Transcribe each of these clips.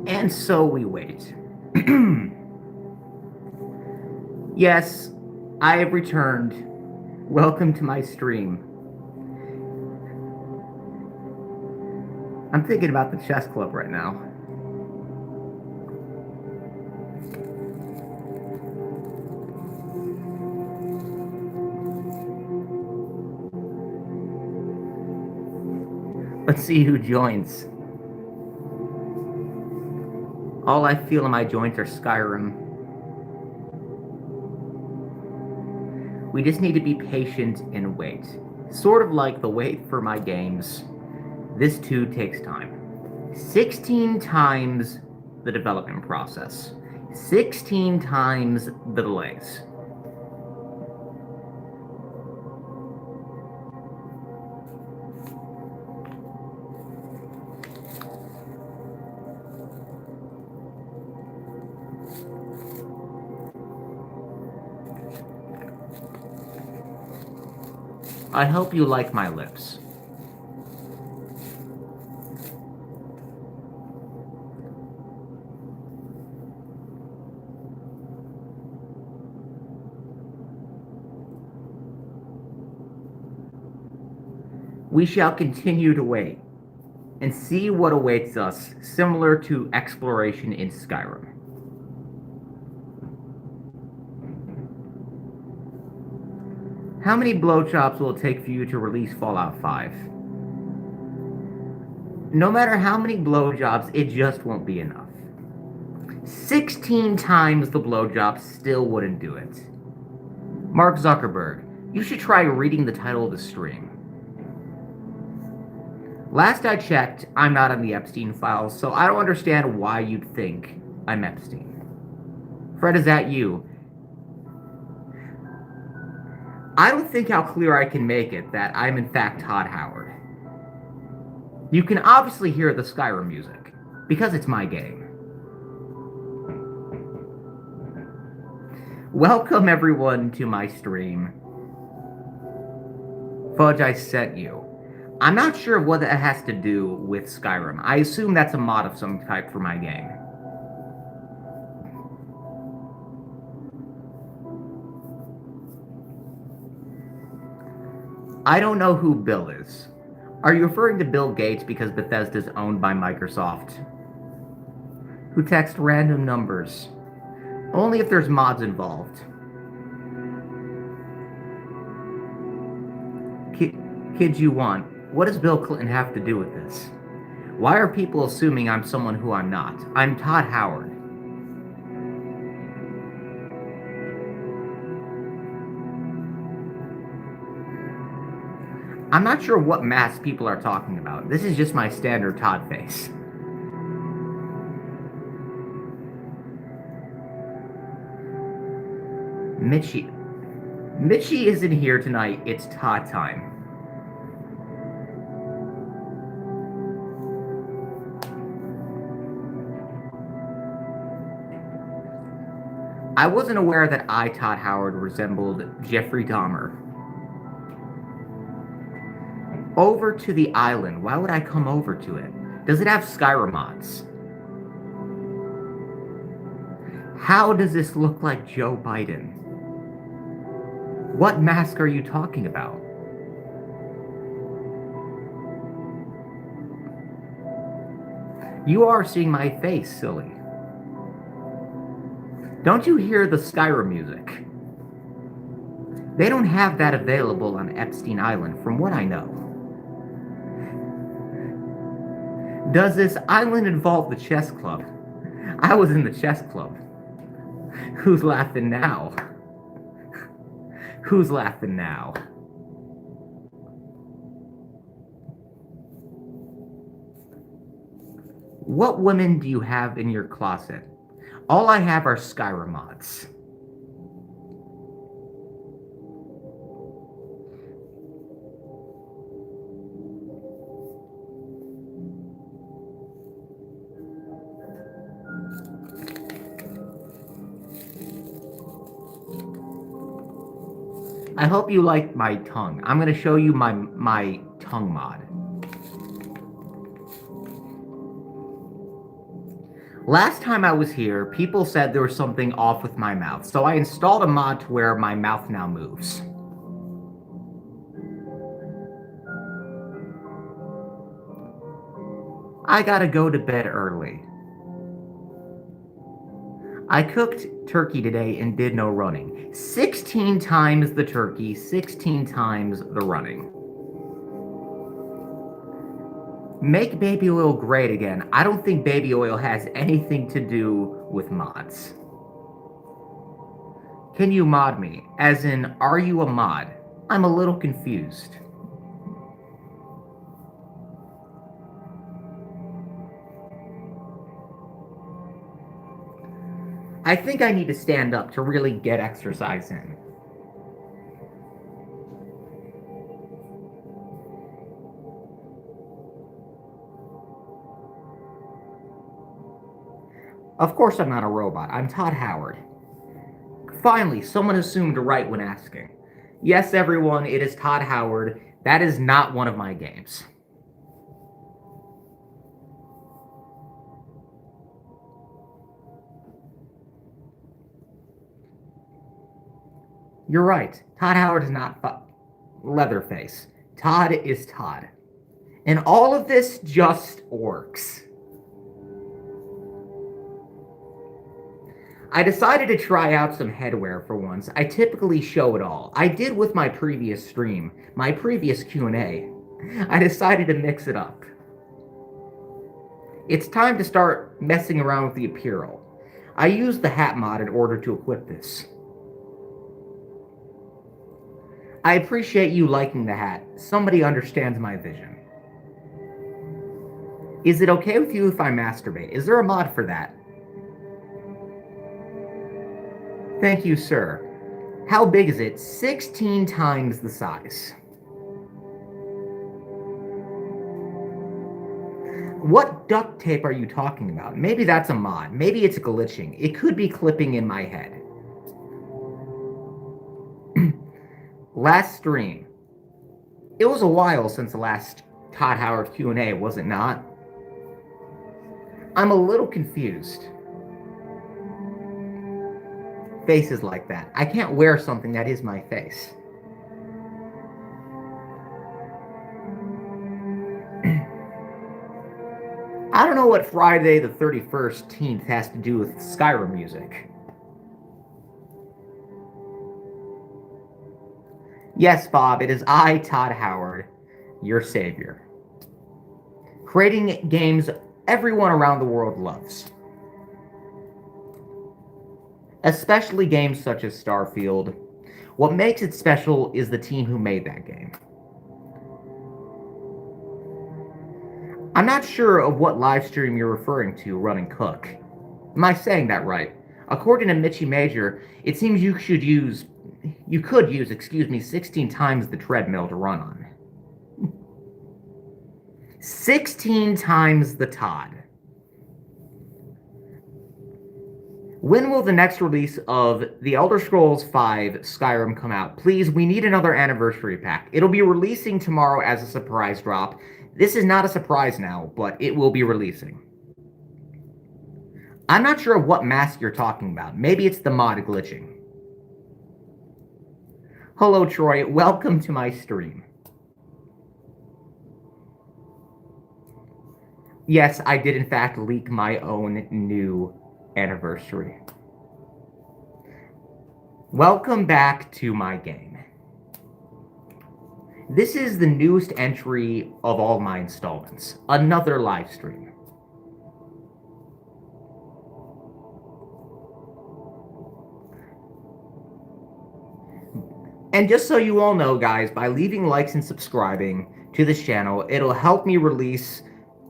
And so we wait. Yes, I have returned. Welcome to my stream. I'm thinking about the chess club right now. Let's see who joins. All I feel in my joints are Skyrim. We just need to be patient and wait. Sort of like the wait for my games. This too takes time. 16 times the development process. 16 times the delays. I hope you like my lips. We shall continue to wait and see what awaits us, similar to exploration in Skyrim. How many blowjobs will it take for you to release Fallout 5? No matter how many blowjobs, it just won't be enough. 16 times the blowjobs still wouldn't do it. Mark Zuckerberg, you should try reading the title of the stream. Last I checked, I'm not on the Epstein files, so I don't understand why you'd think I'm Epstein. Fred, is that you? I don't think how clear I can make it that I'm in fact Todd Howard. You can obviously hear the Skyrim music, because it's my game. Welcome everyone to my stream. Fudge, I sent you. I'm not sure what that has to do with Skyrim. I assume that's a mod of some type for my game. I don't know who Bill is. Are you referring to Bill Gates because Bethesda's owned by Microsoft? Who text random numbers? Only if there's mods involved. Kids you want. What does Bill Clinton have to do with this? Why are people assuming I'm someone who I'm not? I'm Todd Howard. I'm not sure what mask people are talking about. This is just my standard Todd face. Michi isn't here tonight. It's Todd time. I wasn't aware that I, Todd Howard, resembled Jeffrey Dahmer. Over to the island. Why would I come over to it? Does it have Skyrim mods? How does this look like Joe Biden? What mask are you talking about? You are seeing my face, silly. Don't you hear the Skyrim music? They don't have that available on Epstein Island, from what I know. Does this island involve the chess club? I was in the chess club. Who's laughing now? Who's laughing now? What women do you have in your closet? All I have are Skyrim mods. I hope you like my tongue. I'm going to show you my tongue mod. Last time I was here, people said there was something off with my mouth, so I installed a mod to where my mouth now moves. I gotta go to bed early. I cooked turkey today and did no running. 16 times the turkey, 16 times the running. Make baby oil great again. I don't think baby oil has anything to do with mods. Can you mod me? As in, are you a mod? I'm a little confused. I think I need to stand up to really get exercise in. Of course I'm not a robot. I'm Todd Howard. Finally, someone assumed right when asking. Yes, everyone, it is Todd Howard. That is not one of my games. You're right. Todd Howard is not Leatherface. Todd is Todd. And all of this just works. I decided to try out some headwear for once. I typically show it all. I did with my previous stream, my previous Q&A. I decided to mix it up. It's time to start messing around with the apparel. I used the hat mod in order to equip this. I appreciate you liking the hat. Somebody understands my vision. Is it okay with you if I masturbate? Is there a mod for that? Thank you, sir. How big is it? 16 times the size. What duct tape are you talking about? Maybe that's a mod. Maybe it's glitching. It could be clipping in my head. Last stream. It was a while since the last Todd Howard Q&A, was it not? I'm a little confused. Faces like that. I can't wear something that is my face. I don't know what Friday the 31st has to do with Skyrim music. Yes, Bob, it is I, Todd Howard, your savior. Creating games everyone around the world loves. Especially games such as Starfield. What makes it special is the team who made that game. I'm not sure of what live stream you're referring to, Run and Cook. Am I saying that right? According to Michi Major, it seems you could use 16 times the treadmill to run on. 16 times the Todd. When will the next release of The Elder Scrolls V Skyrim come out? Please, we need another anniversary pack. It'll be releasing tomorrow as a surprise drop. This is not a surprise now, but it will be releasing. I'm not sure what mask you're talking about. Maybe it's the mod glitching. Hello, Troy. Welcome to my stream. Yes, I did in fact leak my own new anniversary. Welcome back to my game. This is the newest entry of all my installments. Another live stream. And just so you all know, guys, by leaving likes and subscribing to this channel, it'll help me release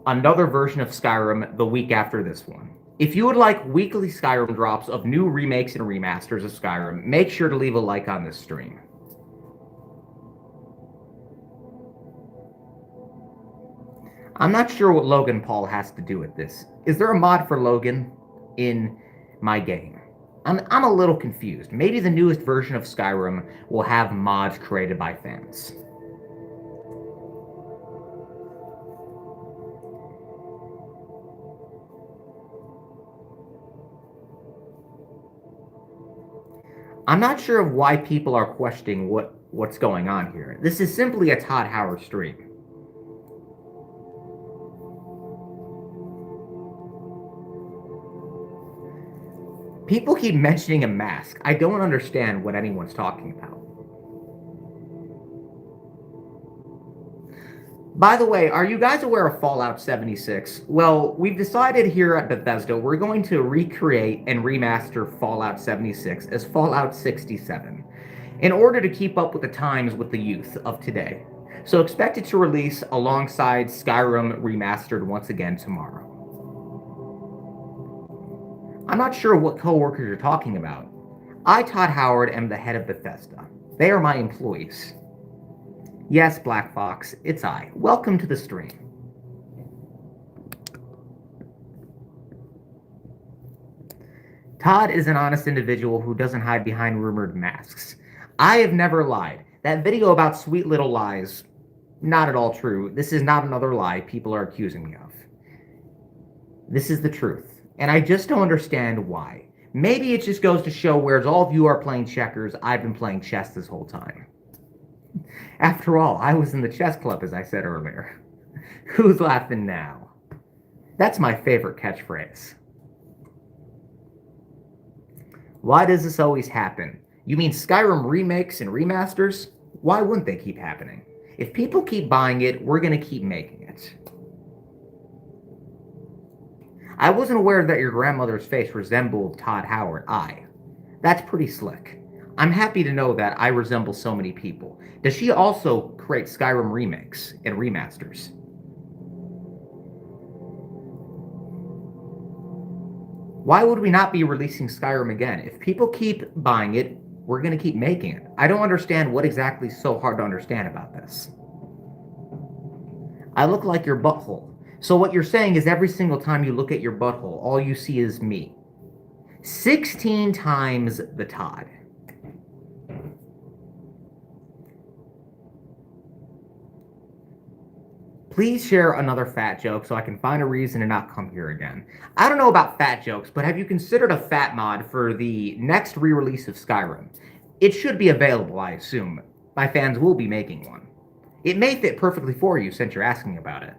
another version of Skyrim the week after this one. If you would like weekly Skyrim drops of new remakes and remasters of Skyrim, make sure to leave a like on this stream. I'm not sure what Logan Paul has to do with this. Is there a mod for Logan in my game? I'm a little confused. Maybe the newest version of Skyrim will have mods created by fans. I'm not sure of why people are questioning what's going on here. This is simply a Todd Howard stream. People keep mentioning a mask. I don't understand what anyone's talking about. By the way, are you guys aware of Fallout 76? Well, we've decided here at Bethesda we're going to recreate and remaster Fallout 76 as Fallout 67 in order to keep up with the times with the youth of today. So expect it to release alongside Skyrim Remastered once again tomorrow. I'm not sure what coworkers you're talking about. I, Todd Howard, am the head of Bethesda. They are my employees. Yes, Black Fox, it's I. Welcome to the stream. Todd is an honest individual who doesn't hide behind rumored masks. I have never lied. That video about sweet little lies, not at all true. This is not another lie people are accusing me of. This is the truth, and I just don't understand why. Maybe it just goes to show whereas all of you are playing checkers, I've been playing chess this whole time. After all, I was in the chess club, as I said earlier. Who's laughing now? That's my favorite catchphrase. Why does this always happen? You mean Skyrim remakes and remasters? Why wouldn't they keep happening? If people keep buying it, we're going to keep making it. I wasn't aware that your grandmother's face resembled Todd Howard. That's pretty slick. I'm happy to know that I resemble so many people. Does she also create Skyrim remakes and remasters? Why would we not be releasing Skyrim again? If people keep buying it, we're going to keep making it. I don't understand what exactly is so hard to understand about this. I look like your butthole. So what you're saying is every single time you look at your butthole, all you see is me. 16 times the Todd. Please share another fat joke so I can find a reason to not come here again. I don't know about fat jokes, but have you considered a fat mod for the next re-release of Skyrim? It should be available, I assume. My fans will be making one. It may fit perfectly for you since you're asking about it.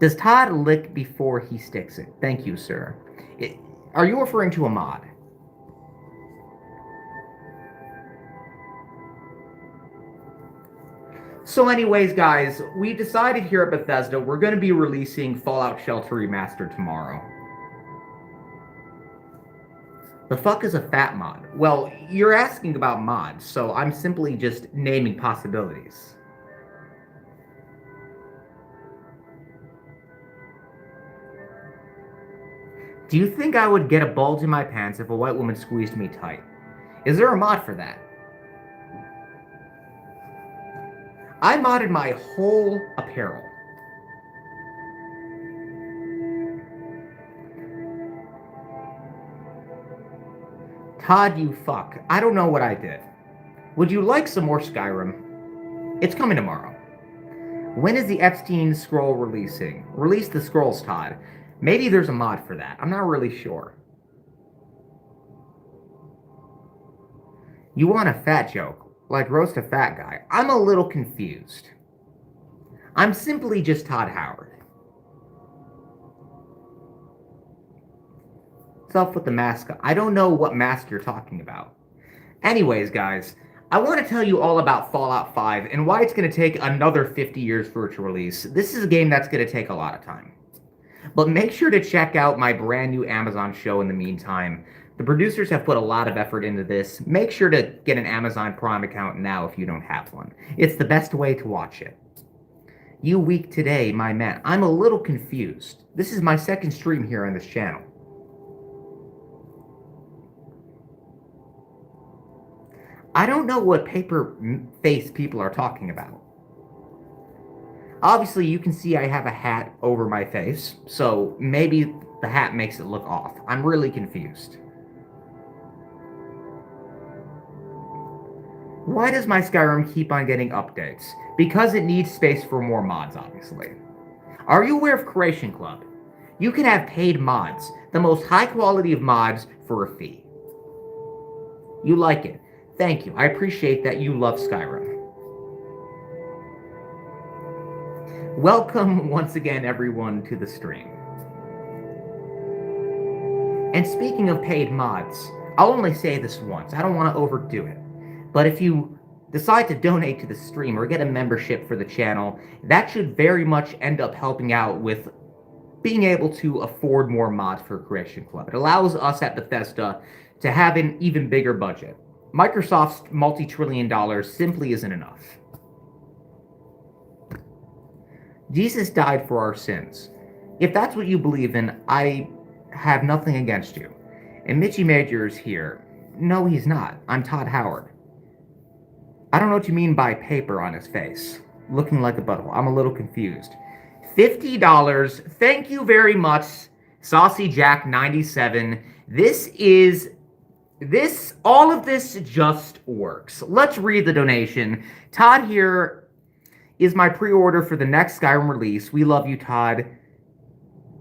Does Todd lick before he sticks it? Thank you, sir. Are you referring to a mod? So anyways, guys, we decided here at Bethesda we're going to be releasing Fallout Shelter Remastered tomorrow. The fuck is a fat mod? Well, you're asking about mods, so I'm simply just naming possibilities. Do you think I would get a bulge in my pants if a white woman squeezed me tight? Is there a mod for that? I modded my whole apparel. Todd, you fuck. I don't know what I did. Would you like some more Skyrim? It's coming tomorrow. When is the Epstein scroll releasing? Release the scrolls, Todd. Maybe there's a mod for that. I'm not really sure. You want a fat joke? Like roast a fat guy. I'm a little confused. I'm simply just Todd Howard. Self with the mask. I don't know what mask you're talking about. Anyways, guys, I want to tell you all about Fallout 5 and why it's going to take another 50 years for it to release. This is a game that's going to take a lot of time. But make sure to check out my brand new Amazon show in the meantime. The producers have put a lot of effort into this. Make sure to get an Amazon Prime account now if you don't have one. It's the best way to watch it. You weak today, my man. I'm a little confused. This is my second stream here on this channel. I don't know what paper face people are talking about. Obviously, you can see I have a hat over my face, so maybe the hat makes it look off. I'm really confused. Why does my Skyrim keep on getting updates? Because it needs space for more mods, obviously. Are you aware of Creation Club? You can have paid mods, the most high quality of mods for a fee. You like it. Thank you. I appreciate that you love Skyrim. Welcome once again, everyone, to the stream. And speaking of paid mods, I'll only say this once. I don't want to overdo it. But if you decide to donate to the stream or get a membership for the channel, that should very much end up helping out with being able to afford more mods for Creation Club. It allows us at Bethesda to have an even bigger budget. Microsoft's multi-trillion dollars simply isn't enough. Jesus died for our sins. If that's what you believe in, I have nothing against you. And Michi Major is here. No, he's not. I'm Todd Howard. I don't know what you mean by paper on his face. Looking like a butthole. I'm a little confused. $50. Thank you very much, Saucy Jack 97. All of this just works. Let's read the donation. Todd here is my pre-order for the next Skyrim release. We love you, Todd.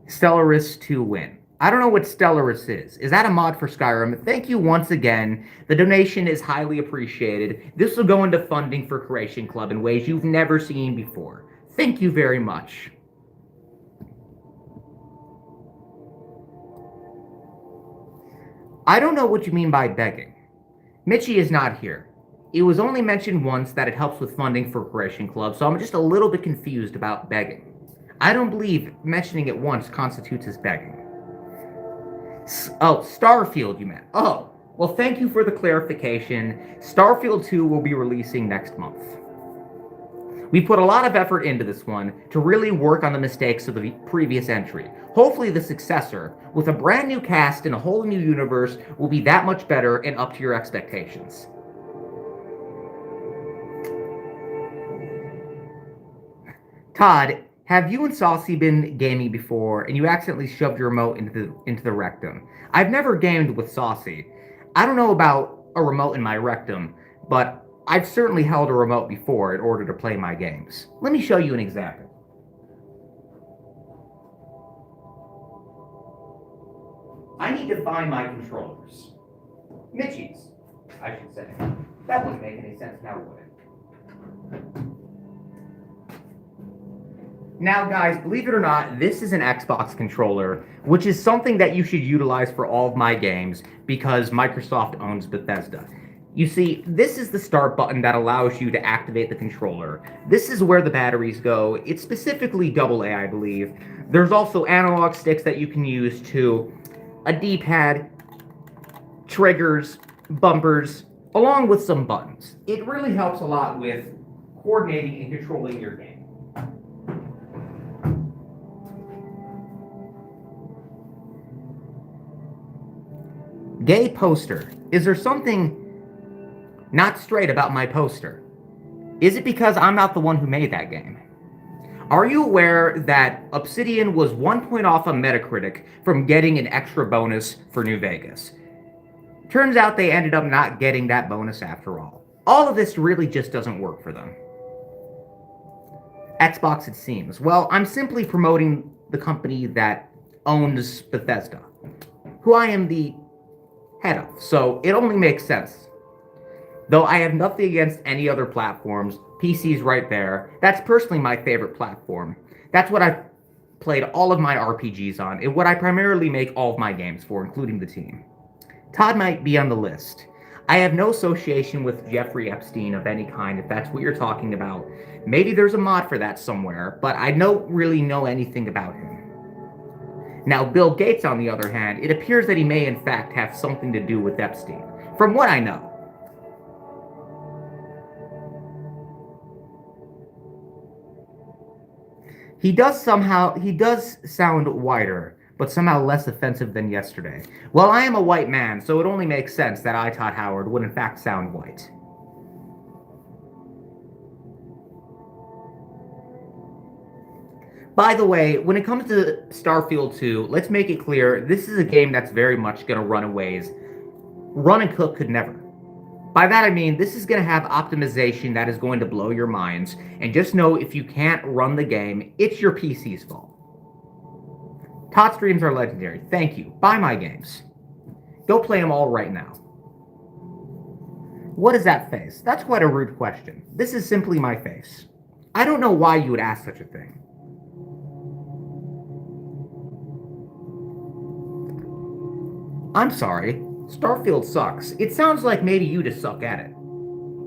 Stellaris to win. I don't know what Stellaris is. Is that a mod for Skyrim? Thank you once again. The donation is highly appreciated. This will go into funding for Creation Club in ways you've never seen before. Thank you very much. I don't know what you mean by begging. Michi is not here. It was only mentioned once that it helps with funding for Creation Club, so I'm just a little bit confused about begging. I don't believe mentioning it once constitutes as begging. Oh, Starfield, you meant. Oh, well, thank you for the clarification. Starfield 2 will be releasing next month. We put a lot of effort into this one to really work on the mistakes of the previous entry. Hopefully the successor, with a brand new cast and a whole new universe, will be that much better and up to your expectations. Todd, have you and Saucy been gaming before and you accidentally shoved your remote into the rectum? I've never gamed with Saucy. I don't know about a remote in my rectum, but I've certainly held a remote before in order to play my games. Let me show you an example. I need to find my controllers. Michi's, I should say. That wouldn't make any sense now, would it? Now, guys, believe it or not, this is an Xbox controller, which is something that you should utilize for all of my games because Microsoft owns Bethesda. You see, this is the start button that allows you to activate the controller. This is where the batteries go. It's specifically AA, I believe. There's also analog sticks that you can use too, a D-pad, triggers, bumpers, along with some buttons. It really helps a lot with coordinating and controlling your game. Gay poster. Is there something not straight about my poster? Is it because I'm not the one who made that game? Are you aware that Obsidian was 1 point off on Metacritic from getting an extra bonus for New Vegas? Turns out they ended up not getting that bonus after all. All of this really just doesn't work for them. Xbox, it seems. Well, I'm simply promoting the company that owns Bethesda, who I am the head of, so it only makes sense. Though I have nothing against any other platforms, PC's right there. That's personally my favorite platform. That's what I've played all of my RPGs on, and what I primarily make all of my games for, including the team. Todd might be on the list. I have no association with Jeffrey Epstein of any kind, if that's what you're talking about. Maybe there's a mod for that somewhere, but I don't really know anything about him. Now, Bill Gates, on the other hand, it appears that he may in fact have something to do with Epstein, from what I know. He does sound whiter, but somehow less offensive than yesterday. Well, I am a white man, so it only makes sense that I, Todd Howard, would in fact sound white. By the way, when it comes to Starfield 2, let's make it clear, this is a game that's very much going to run ways Run and Cook could never. By that I mean, this is going to have optimization that is going to blow your minds, and just know if you can't run the game, it's your PC's fault. Todd streams are legendary. Thank you. Buy my games. Go play them all right now. What is that face? That's quite a rude question. This is simply my face. I don't know why you would ask such a thing. I'm sorry. Starfield sucks. It sounds like maybe you just suck at it.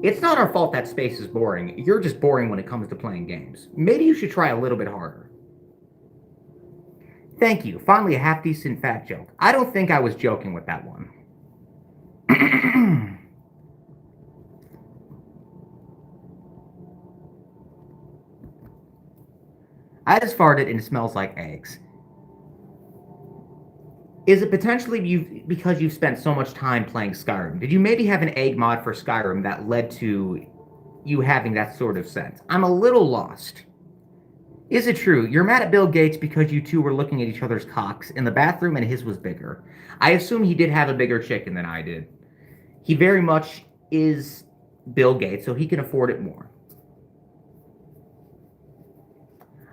It's not our fault that space is boring. You're just boring when it comes to playing games. Maybe you should try a little bit harder. Thank you. Finally, a half-decent fat joke. I don't think I was joking with that one. I just farted and it smells like eggs. Is it potentially because you've spent so much time playing Skyrim? Did you maybe have an egg mod for Skyrim that led to you having that sort of sense? I'm a little lost. Is it true? You're mad at Bill Gates because you two were looking at each other's cocks in the bathroom and his was bigger. I assume he did have a bigger chicken than I did. He very much is Bill Gates, so he can afford it more.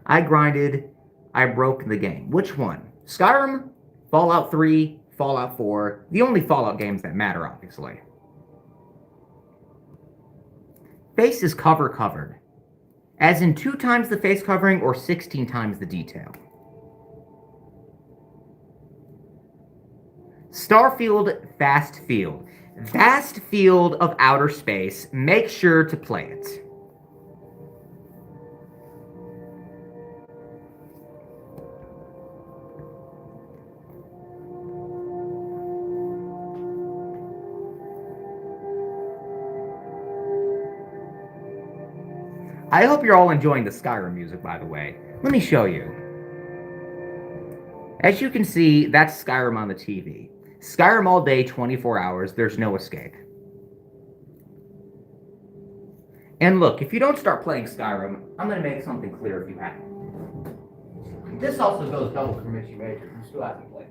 I grinded. I broke the game. Which one? Skyrim? Fallout 3? Fallout 4? The only Fallout games that matter, obviously. Face is covered. As in 2 times the face covering or 16 times the detail? Starfield, Vast Field. Vast field of outer space. Make sure to play it. I hope you're all enjoying the Skyrim music, by the way. Let me show you. As you can see, that's Skyrim on the TV. Skyrim all day, 24 hours, there's no escape. And look, if you don't start playing Skyrim, I'm going to make something clear if you haven't. This also goes double for Michi Major, who still hasn't played.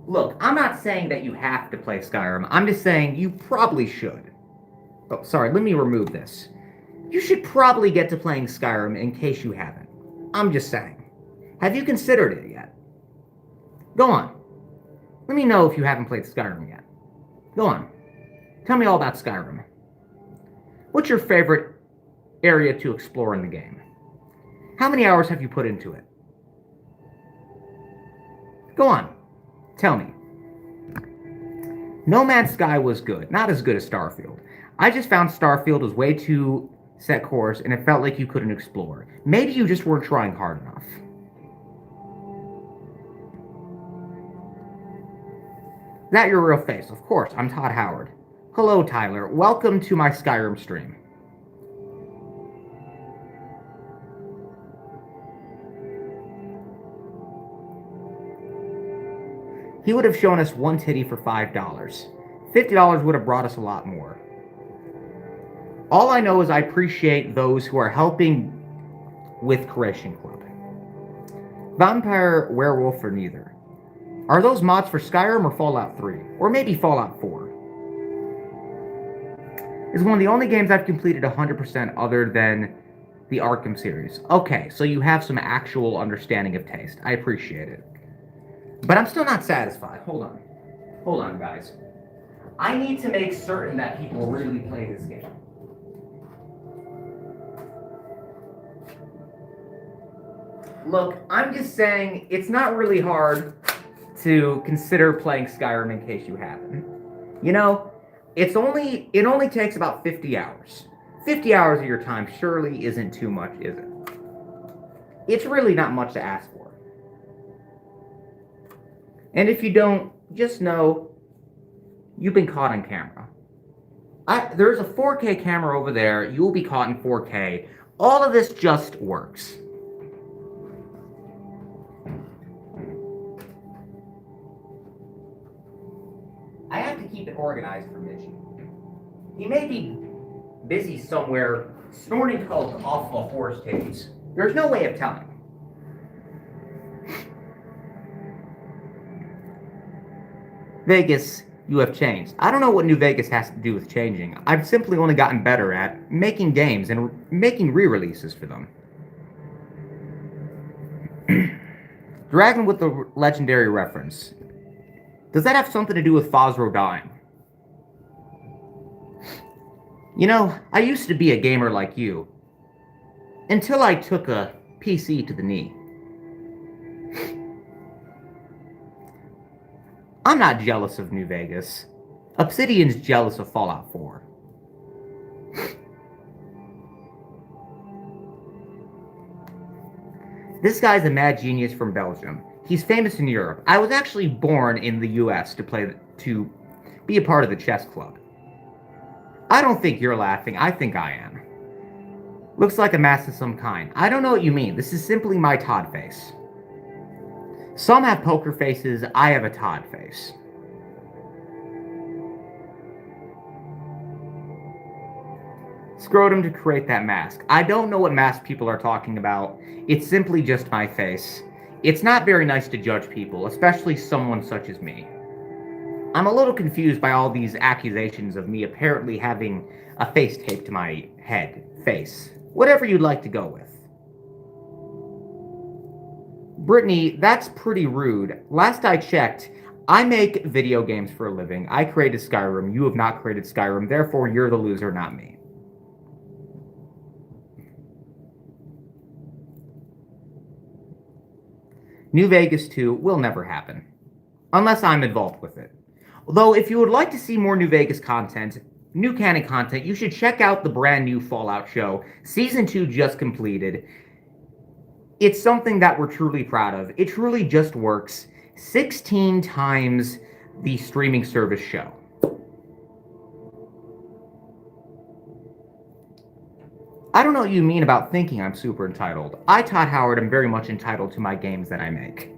Look, I'm not saying that you have to play Skyrim. I'm just saying you probably should. Oh, sorry, let me remove this. You should probably get to playing Skyrim in case you haven't. I'm just saying. Have you considered it yet? Go on. Let me know if you haven't played Skyrim yet. Go on. Tell me all about Skyrim. What's your favorite area to explore in the game? How many hours have you put into it? Go on. Tell me. No Man's Sky was good. Not as good as Starfield. I just found Starfield was way too set course and it felt like you couldn't explore. Maybe you just weren't trying hard enough. Is that your real face? Of course, I'm Todd Howard. Hello, Tyler. Welcome to my Skyrim stream. He would have shown us one titty for $5. $50 would have brought us a lot more. All I know is I appreciate those who are helping with Creation Club. Vampire, Werewolf, or neither. Are those mods for Skyrim or Fallout 3? Or maybe Fallout 4? It's one of the only games I've completed 100% other than the Arkham series. Okay, so you have some actual understanding of taste. I appreciate it. But I'm still not satisfied. Hold on. Hold on, guys. I need to make certain that people really play this game. Look, I'm just saying it's not really hard to consider playing Skyrim in case you haven't. You know, it only takes about 50 hours. 50 hours of your time surely isn't too much, is it? It's really not much to ask for. And if you don't, just know you've been caught on camera. There's a 4K camera over there. You will be caught in 4K. All of this just works. I have to keep it organized for Michi. He may be busy somewhere snorting coke off of horse titties. There's no way of telling. Vegas, you have changed. I don't know what New Vegas has to do with changing. I've simply only gotten better at making games and making re-releases for them. Dragon with the legendary reference. Does that have something to do with Fosro dying? You know, I used to be a gamer like you. Until I took a PC to the knee. I'm not jealous of New Vegas. Obsidian's jealous of Fallout 4. This guy's a mad genius from Belgium. He's famous in Europe. I was actually born in the US to be a part of the chess club. I don't think you're laughing. I think I am. Looks like a mask of some kind. I don't know what you mean. This is simply my Todd face. Some have poker faces. I have a Todd face. Scrotum to create that mask. I don't know what mask people are talking about. It's simply just my face. It's not very nice to judge people, especially someone such as me. I'm a little confused by all these accusations of me apparently having a face taped to my face. Whatever you'd like to go with. Brittany, that's pretty rude. Last I checked, I make video games for a living. I created Skyrim. You have not created Skyrim. Therefore, you're the loser, not me. New Vegas 2 will never happen. Unless I'm involved with it. Although, if you would like to see more New Vegas content, new canon content, you should check out the brand new Fallout show. Season 2 just completed. It's something that we're truly proud of. It truly just works 16 times the streaming service show. I don't know what you mean about thinking I'm super entitled. I, Todd Howard, am very much entitled to my games that I make.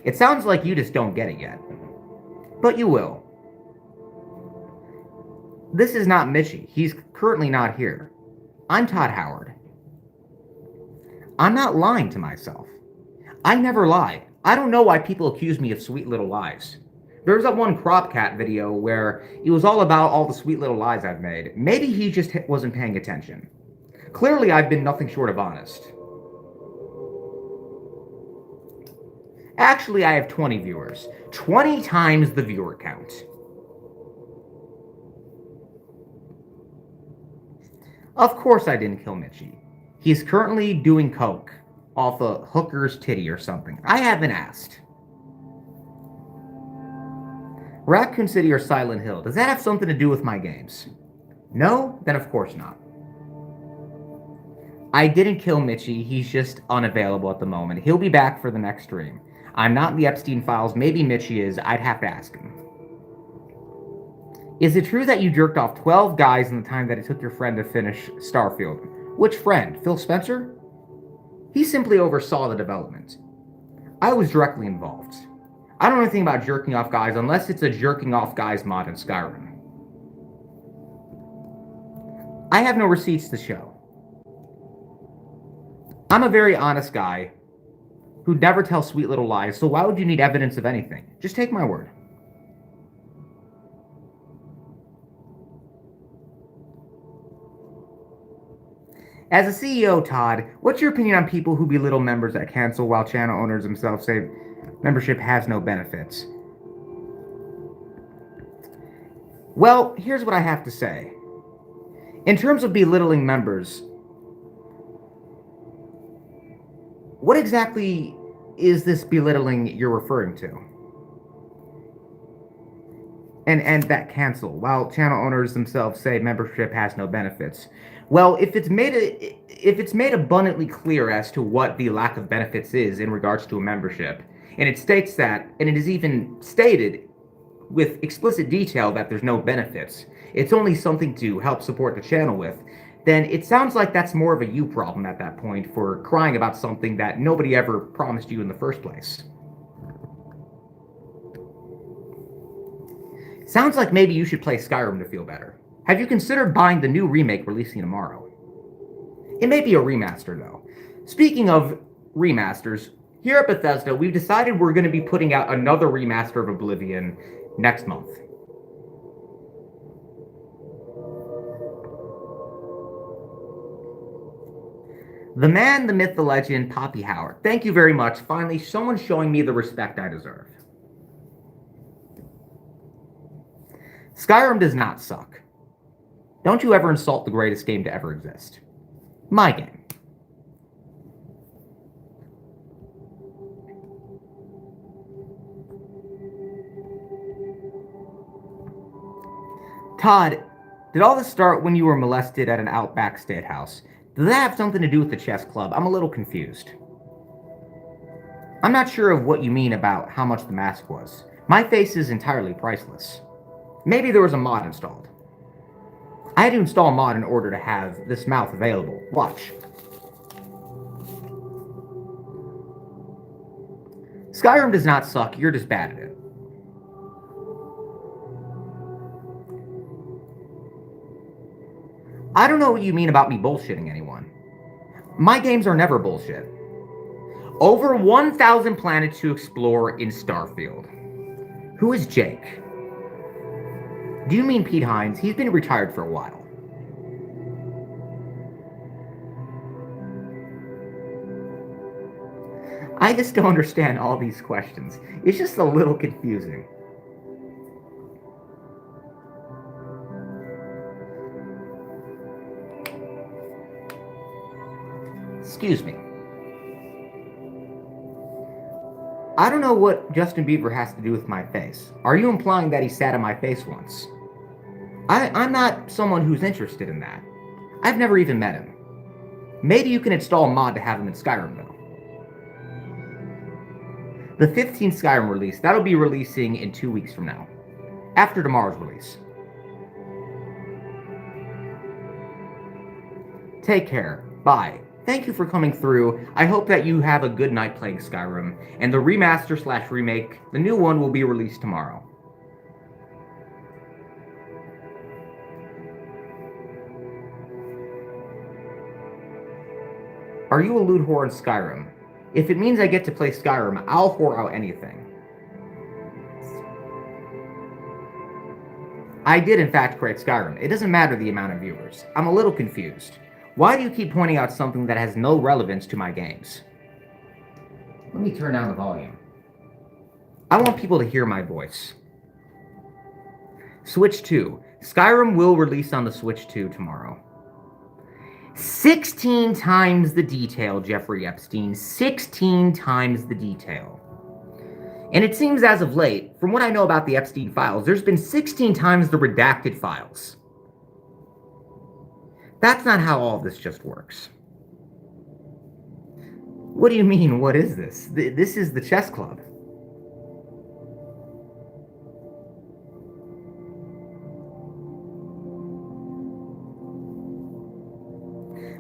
It sounds like you just don't get it yet. But you will. This is not Michi. He's currently not here. I'm Todd Howard. I'm not lying to myself. I never lie. I don't know why people accuse me of sweet little lies. There was that one Cropcat video where it was all about all the sweet little lies I've made. Maybe he just wasn't paying attention. Clearly, I've been nothing short of honest. Actually, I have 20 viewers. 20 times the viewer count. Of course I didn't kill Michi. He's currently doing coke off a hooker's titty or something. I haven't asked. Raccoon City or Silent Hill. Does that have something to do with my games? No? Then of course not. I didn't kill Michi. He's just unavailable at the moment. He'll be back for the next stream. I'm not in the Epstein files. Maybe Michi is. I'd have to ask him. Is it true that you jerked off 12 guys in the time that it took your friend to finish Starfield? Which friend? Phil Spencer? He simply oversaw the development. I was directly involved. I don't know anything about jerking off guys unless it's a jerking off guys mod in Skyrim. I have no receipts to show. I'm a very honest guy who never tells sweet little lies, so why would you need evidence of anything? Just take my word. As a CEO, Todd, what's your opinion on people who belittle members that cancel while channel owners themselves say membership has no benefits? Well, here's what I have to say. In terms of belittling members, what exactly is this belittling you're referring to? And that cancel, while channel owners themselves say membership has no benefits. Well, if it's made abundantly clear as to what the lack of benefits is in regards to a membership, and it states that, and it is even stated with explicit detail that there's no benefits, it's only something to help support the channel with, then it sounds like that's more of a you problem at that point for crying about something that nobody ever promised you in the first place. Sounds like maybe you should play Skyrim to feel better. Have you considered buying the new remake releasing tomorrow? It may be a remaster, though. Speaking of remasters, here at Bethesda, we've decided we're going to be putting out another remaster of Oblivion next month. The man, the myth, the legend, Todd Howard. Thank you very much. Finally, someone showing me the respect I deserve. Skyrim does not suck. Don't you ever insult the greatest game to ever exist. My game. Todd, did all this start when you were molested at an Outback Steakhouse? Did that have something to do with the chess club? I'm a little confused. I'm not sure of what you mean about how much the mask was. My face is entirely priceless. Maybe there was a mod installed. I had to install a mod in order to have this mouth available. Watch. Skyrim does not suck, you're just bad at it. I don't know what you mean about me bullshitting anyone. My games are never bullshit. Over 1,000 planets to explore in Starfield. Who is Jake? Do you mean Pete Hines? He's been retired for a while. I just don't understand all these questions. It's just a little confusing. Excuse me. I don't know what Justin Bieber has to do with my face. Are you implying that he sat on my face once? I'm not someone who's interested in that. I've never even met him. Maybe you can install a mod to have him in Skyrim, though. The 15th Skyrim release, that'll be releasing in 2 weeks from now. After tomorrow's release. Take care. Bye. Thank you for coming through. I hope that you have a good night playing Skyrim. And the remaster/remake, the new one will be released tomorrow. Are you a loot whore in Skyrim? If it means I get to play Skyrim, I'll whore out anything. I did in fact create Skyrim. It doesn't matter the amount of viewers. I'm a little confused. Why do you keep pointing out something that has no relevance to my games? Let me turn down the volume. I want people to hear my voice. Switch 2. Skyrim will release on the Switch 2 tomorrow. 16 times the detail, Jeffrey Epstein. 16 times the detail. And it seems as of late, from what I know about the Epstein files, there's been 16 times the redacted files. That's not how all of this just works. What do you mean, what is this? This is the chess club.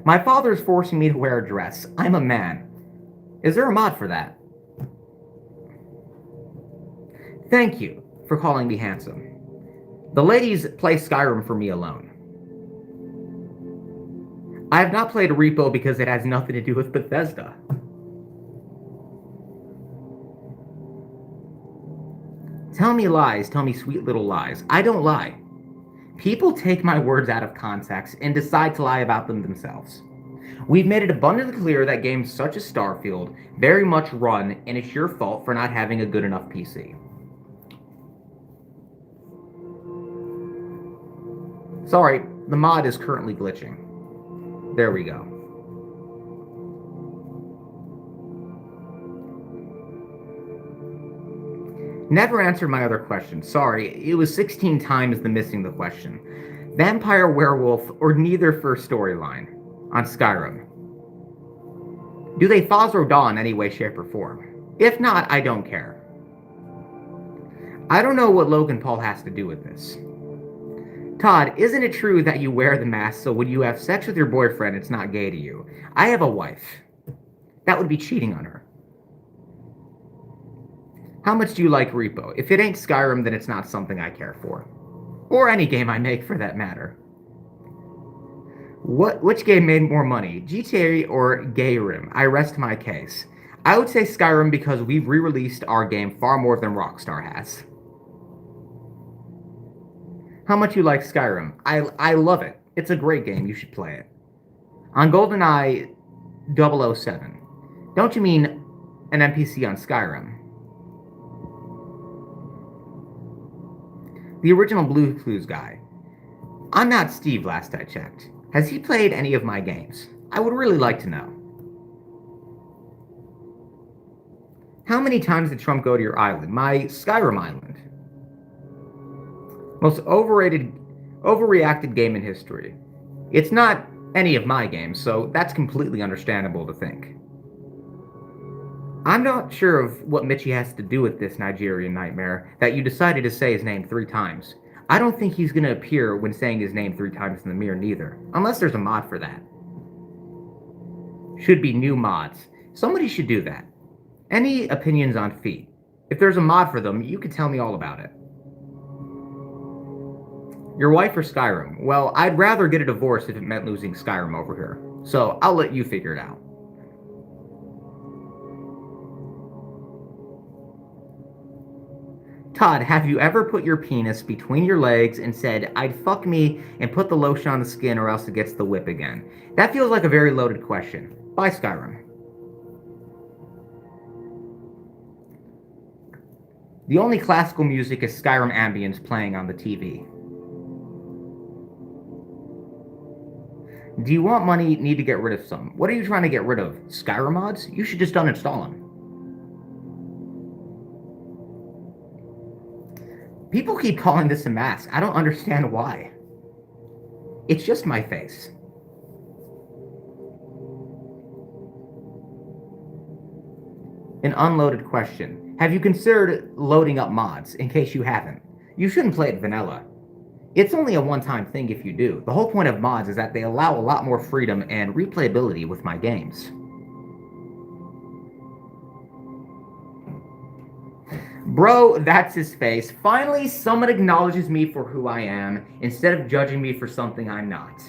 My father is forcing me to wear a dress. I'm a man. Is there a mod for that? Thank you for calling me handsome. The ladies play Skyrim for me alone. I have not played a repo because it has nothing to do with Bethesda. Tell me lies, tell me sweet little lies. I don't lie. People take my words out of context and decide to lie about them themselves. We've made it abundantly clear that games such as Starfield very much run, and it's your fault for not having a good enough PC. Sorry, the mod is currently glitching. There we go. Never answered my other question. Sorry, it was 16 times the missing the question. Vampire, werewolf, or neither for storyline on Skyrim? Do they Fosro in any way, shape, or form? If not, I don't care. I don't know what Logan Paul has to do with this. Todd, isn't it true that you wear the mask so when you have sex with your boyfriend, it's not gay to you? I have a wife. That would be cheating on her. How much do you like Repo? If it ain't Skyrim, then it's not something I care for. Or any game I make, for that matter. Which game made more money, GTA or Gayrim? I rest my case. I would say Skyrim because we've re-released our game far more than Rockstar has. How much you like Skyrim? I love it. It's a great game. You should play it. On GoldenEye, 007. Don't you mean an NPC on Skyrim? The original Blue Clues guy. I'm not Steve, last I checked. Has he played any of my games? I would really like to know. How many times did Trump go to your island? My Skyrim island. Most overreacted game in history. It's not any of my games, so that's completely understandable to think. I'm not sure of what Michi has to do with this Nigerian nightmare that you decided to say his name 3 times. I don't think he's going to appear when saying his name 3 times in the mirror neither, unless there's a mod for that. Should be new mods. Somebody should do that. Any opinions on feet? If there's a mod for them, you could tell me all about it. Your wife or Skyrim? Well, I'd rather get a divorce if it meant losing Skyrim over here. So I'll let you figure it out. Todd, have you ever put your penis between your legs and said, I'd fuck me and put the lotion on the skin or else it gets the whip again? That feels like a very loaded question. Bye, Skyrim. The only classical music is Skyrim ambience playing on the TV. Do you want money? Need to get rid of some. What are you trying to get rid of? Skyrim mods? You should just uninstall them. People keep calling this a mask. I don't understand why. It's just my face. An unloaded question. Have you considered loading up mods, in case you haven't? You shouldn't play it vanilla. It's only a one-time thing if you do. The whole point of mods is that they allow a lot more freedom and replayability with my games. Bro, that's his face. Finally, someone acknowledges me for who I am, instead of judging me for something I'm not.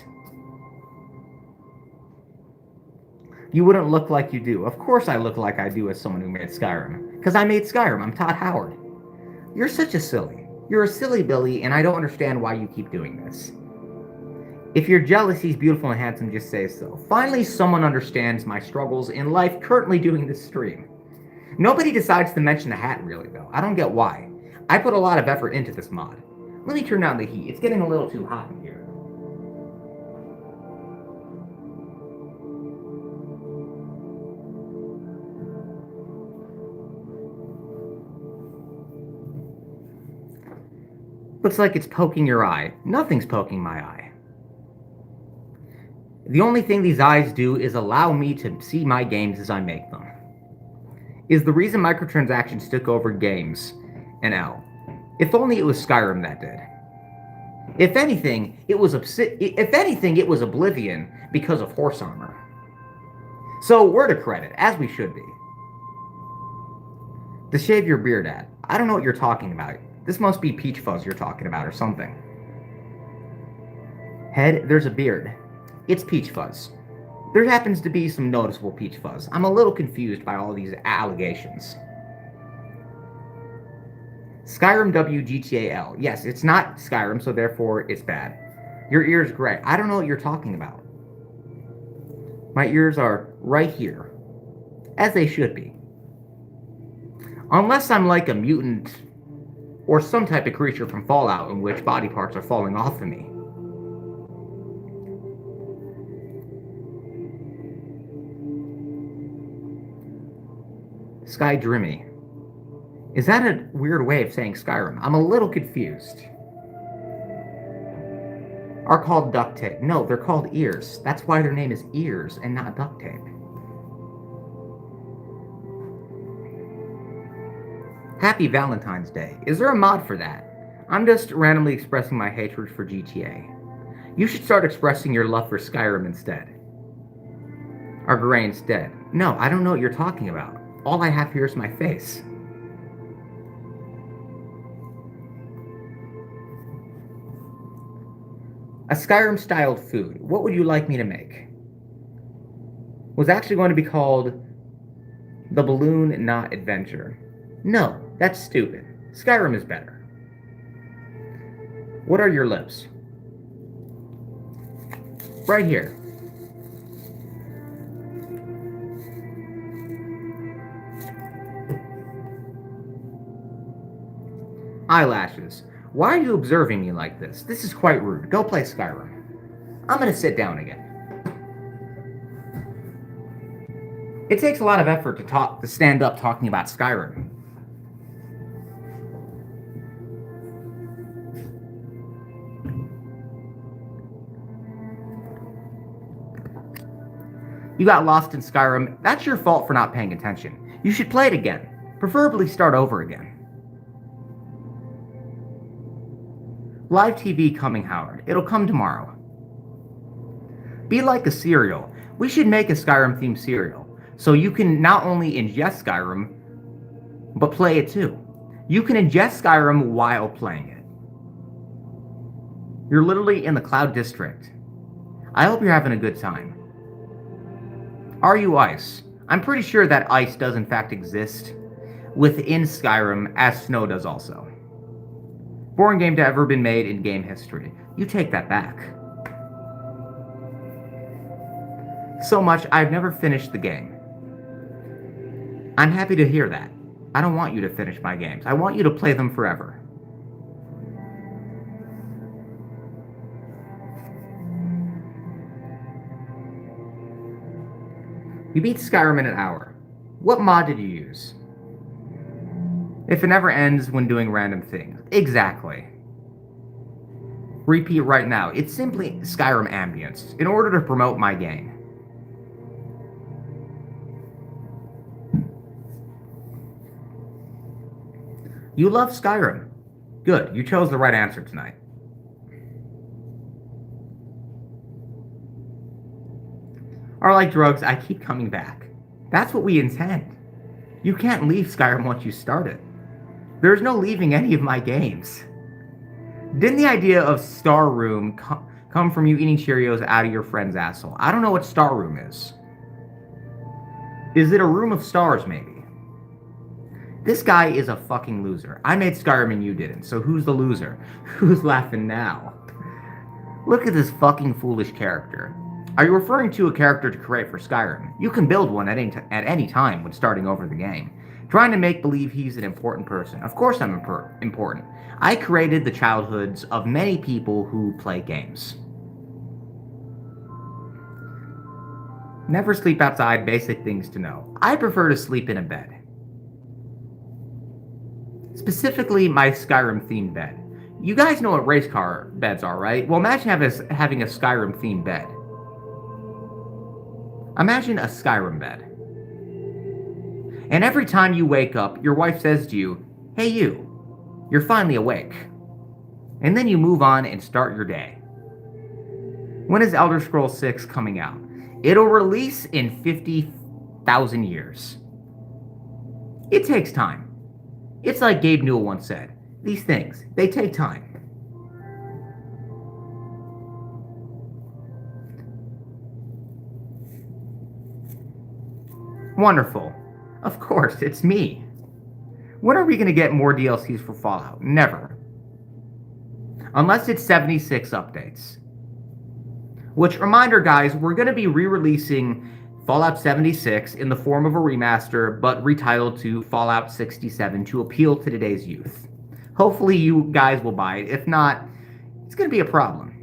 You wouldn't look like you do. Of course I look like I do as someone who made Skyrim. Because I made Skyrim. I'm Todd Howard. You're such a silly. You're a silly Billy, and I don't understand why you keep doing this. If you're jealous he's beautiful and handsome, just say so. Finally, someone understands my struggles in life currently doing this stream. Nobody decides to mention the hat, really, though. I don't get why. I put a lot of effort into this mod. Let me turn down the heat. It's getting a little too hot in here. Looks like it's poking your eye. Nothing's poking my eye. The only thing these eyes do is allow me to see my games as I make them. Is the reason microtransactions took over games an L. If only it was Skyrim that did. If anything, it was Oblivion because of horse armor. So we're to credit, as we should be. To shave your beard at. I don't know what you're talking about. This must be peach fuzz you're talking about or something. Head, there's a beard. It's peach fuzz. There happens to be some noticeable peach fuzz. I'm a little confused by all these allegations. Skyrim W GTA L. Yes, it's not Skyrim, so therefore it's bad. Your ears gray. I don't know what you're talking about. My ears are right here. As they should be. Unless I'm like a mutant or some type of creature from Fallout in which body parts are falling off of me. Sky Drimmy. Is that a weird way of saying Skyrim? I'm a little confused. Are called duct tape. No, they're called ears. That's why their name is ears and not duct tape. Happy Valentine's Day. Is there a mod for that? I'm just randomly expressing my hatred for GTA. You should start expressing your love for Skyrim instead. Are grains dead? No, I don't know what you're talking about. All I have here is my face. A Skyrim-styled food. What would you like me to make? Was actually going to be called The Balloon Not Adventure. No, that's stupid. Skyrim is better. What are your lips? Right here. Eyelashes. Why are you observing me like this? This is quite rude. Go play Skyrim. I'm gonna sit down again. It takes a lot of effort to stand up talking about Skyrim. You got lost in Skyrim. That's your fault for not paying attention. You should play it again. Preferably start over again. Live TV coming, Howard. It'll come tomorrow. Be like a cereal. We should make a Skyrim-themed cereal, so you can not only ingest Skyrim, but play it too. You can ingest Skyrim while playing it. You're literally in the Cloud District. I hope you're having a good time. Are you ice? I'm pretty sure that ice does in fact exist within Skyrim, as snow does also. Boring game to ever been made in game history. You take that back. So much, I've never finished the game. I'm happy to hear that. I don't want you to finish my games. I want you to play them forever. You beat Skyrim in an hour. What mod did you use? If it never ends when doing random things. Exactly. Repeat right now. It's simply Skyrim ambience in order to promote my game. You love Skyrim. Good, you chose the right answer tonight. Are like drugs, I keep coming back. That's what we intend. You can't leave Skyrim once you start it. There's no leaving any of my games. Didn't the idea of Star Room come from you eating Cheerios out of your friend's asshole? I don't know what Star Room is. Is it a room of stars, maybe? This guy is a fucking loser. I made Skyrim and you didn't, so who's the loser? Who's laughing now? Look at this fucking foolish character. Are you referring to a character to create for Skyrim? You can build one at any time when starting over the game. Trying to make believe he's an important person. Of course I'm important. I created the childhoods of many people who play games. Never sleep outside, basic things to know. I prefer to sleep in a bed. Specifically, my Skyrim-themed bed. You guys know what race car beds are, right? Well, imagine having a Skyrim-themed bed. Imagine a Skyrim bed. And every time you wake up, your wife says to you, "Hey you, you're finally awake." And then you move on and start your day. When is Elder Scrolls 6 coming out? It'll release in 50,000 years. It takes time. It's like Gabe Newell once said, these things, they take time. Wonderful. Of course, it's me. When are we going to get more DLCs for Fallout? Never. Unless it's 76 updates. Which, reminder guys, we're going to be re-releasing Fallout 76 in the form of a remaster, but retitled to Fallout 67 to appeal to today's youth. Hopefully you guys will buy it. If not, it's going to be a problem.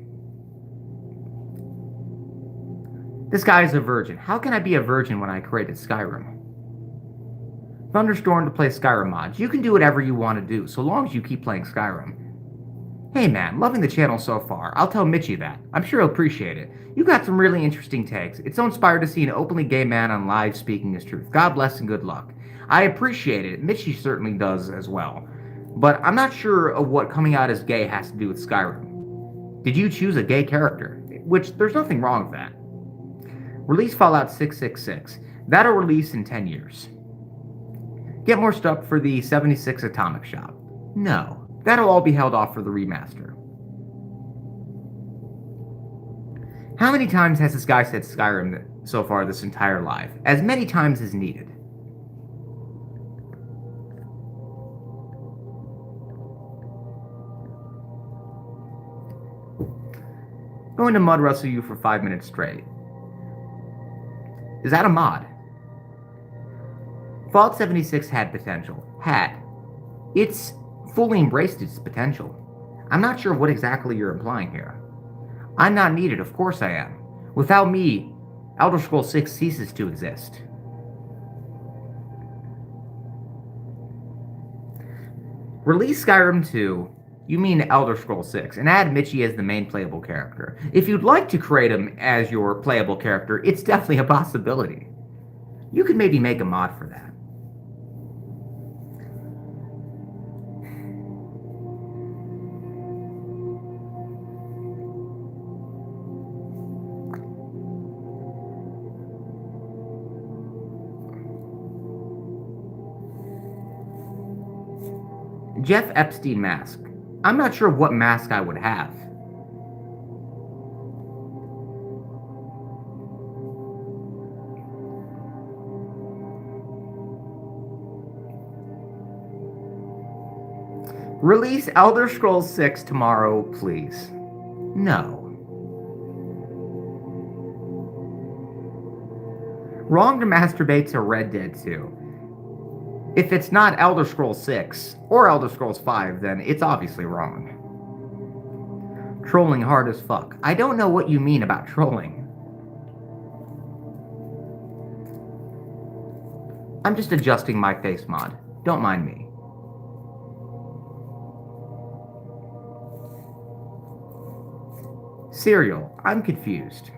This guy is a virgin. How can I be a virgin when I created Skyrim? Thunderstorm to play Skyrim mods. You can do whatever you want to do, so long as you keep playing Skyrim. Hey man, loving the channel so far. I'll tell Michi that. I'm sure he'll appreciate it. You got some really interesting takes. It's so inspired to see an openly gay man on live speaking his truth. God bless and good luck. I appreciate it. Michi certainly does as well. But I'm not sure of what coming out as gay has to do with Skyrim. Did you choose a gay character? Which, there's nothing wrong with that. Release Fallout 666. That'll release in 10 years. Get more stuff for the 76 Atomic Shop. No. That'll all be held off for the remaster. How many times has this guy said Skyrim so far this entire life? As many times as needed. Going to mud wrestle you for 5 minutes straight. Is that a mod? Fallout 76 had potential. Had. It's fully embraced its potential. I'm not sure what exactly you're implying here. I'm not needed, of course I am. Without me, Elder Scrolls 6 ceases to exist. Release Skyrim 2, you mean Elder Scrolls 6, and add Michi as the main playable character. If you'd like to create him as your playable character, it's definitely a possibility. You could maybe make a mod for that. Jeff Epstein mask. I'm not sure what mask I would have. Release Elder Scrolls 6 tomorrow, please. No. Wrong to masturbate to Red Dead 2. If it's not Elder Scrolls 6 or Elder Scrolls 5, then it's obviously wrong. Trolling hard as fuck. I don't know what you mean about trolling. I'm just adjusting my face mod. Don't mind me. Cereal. I'm confused.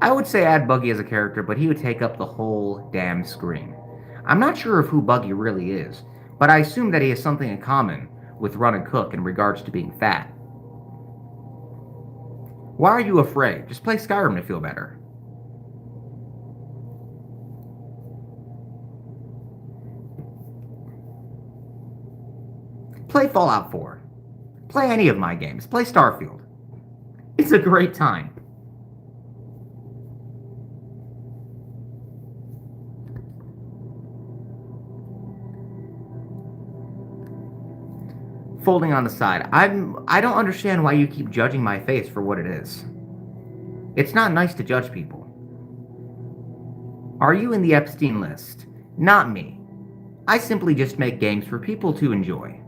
I would say add Buggy as a character, but he would take up the whole damn screen. I'm not sure of who Buggy really is, but I assume that he has something in common with Run and Cook in regards to being fat. Why are you afraid? Just play Skyrim to feel better. Play Fallout 4. Play any of my games. Play Starfield. It's a great time. Folding on the side. I don't understand why you keep judging my face for what it is. It's not nice to judge people. Are you in the Epstein list? Not me. I simply just make games for people to enjoy.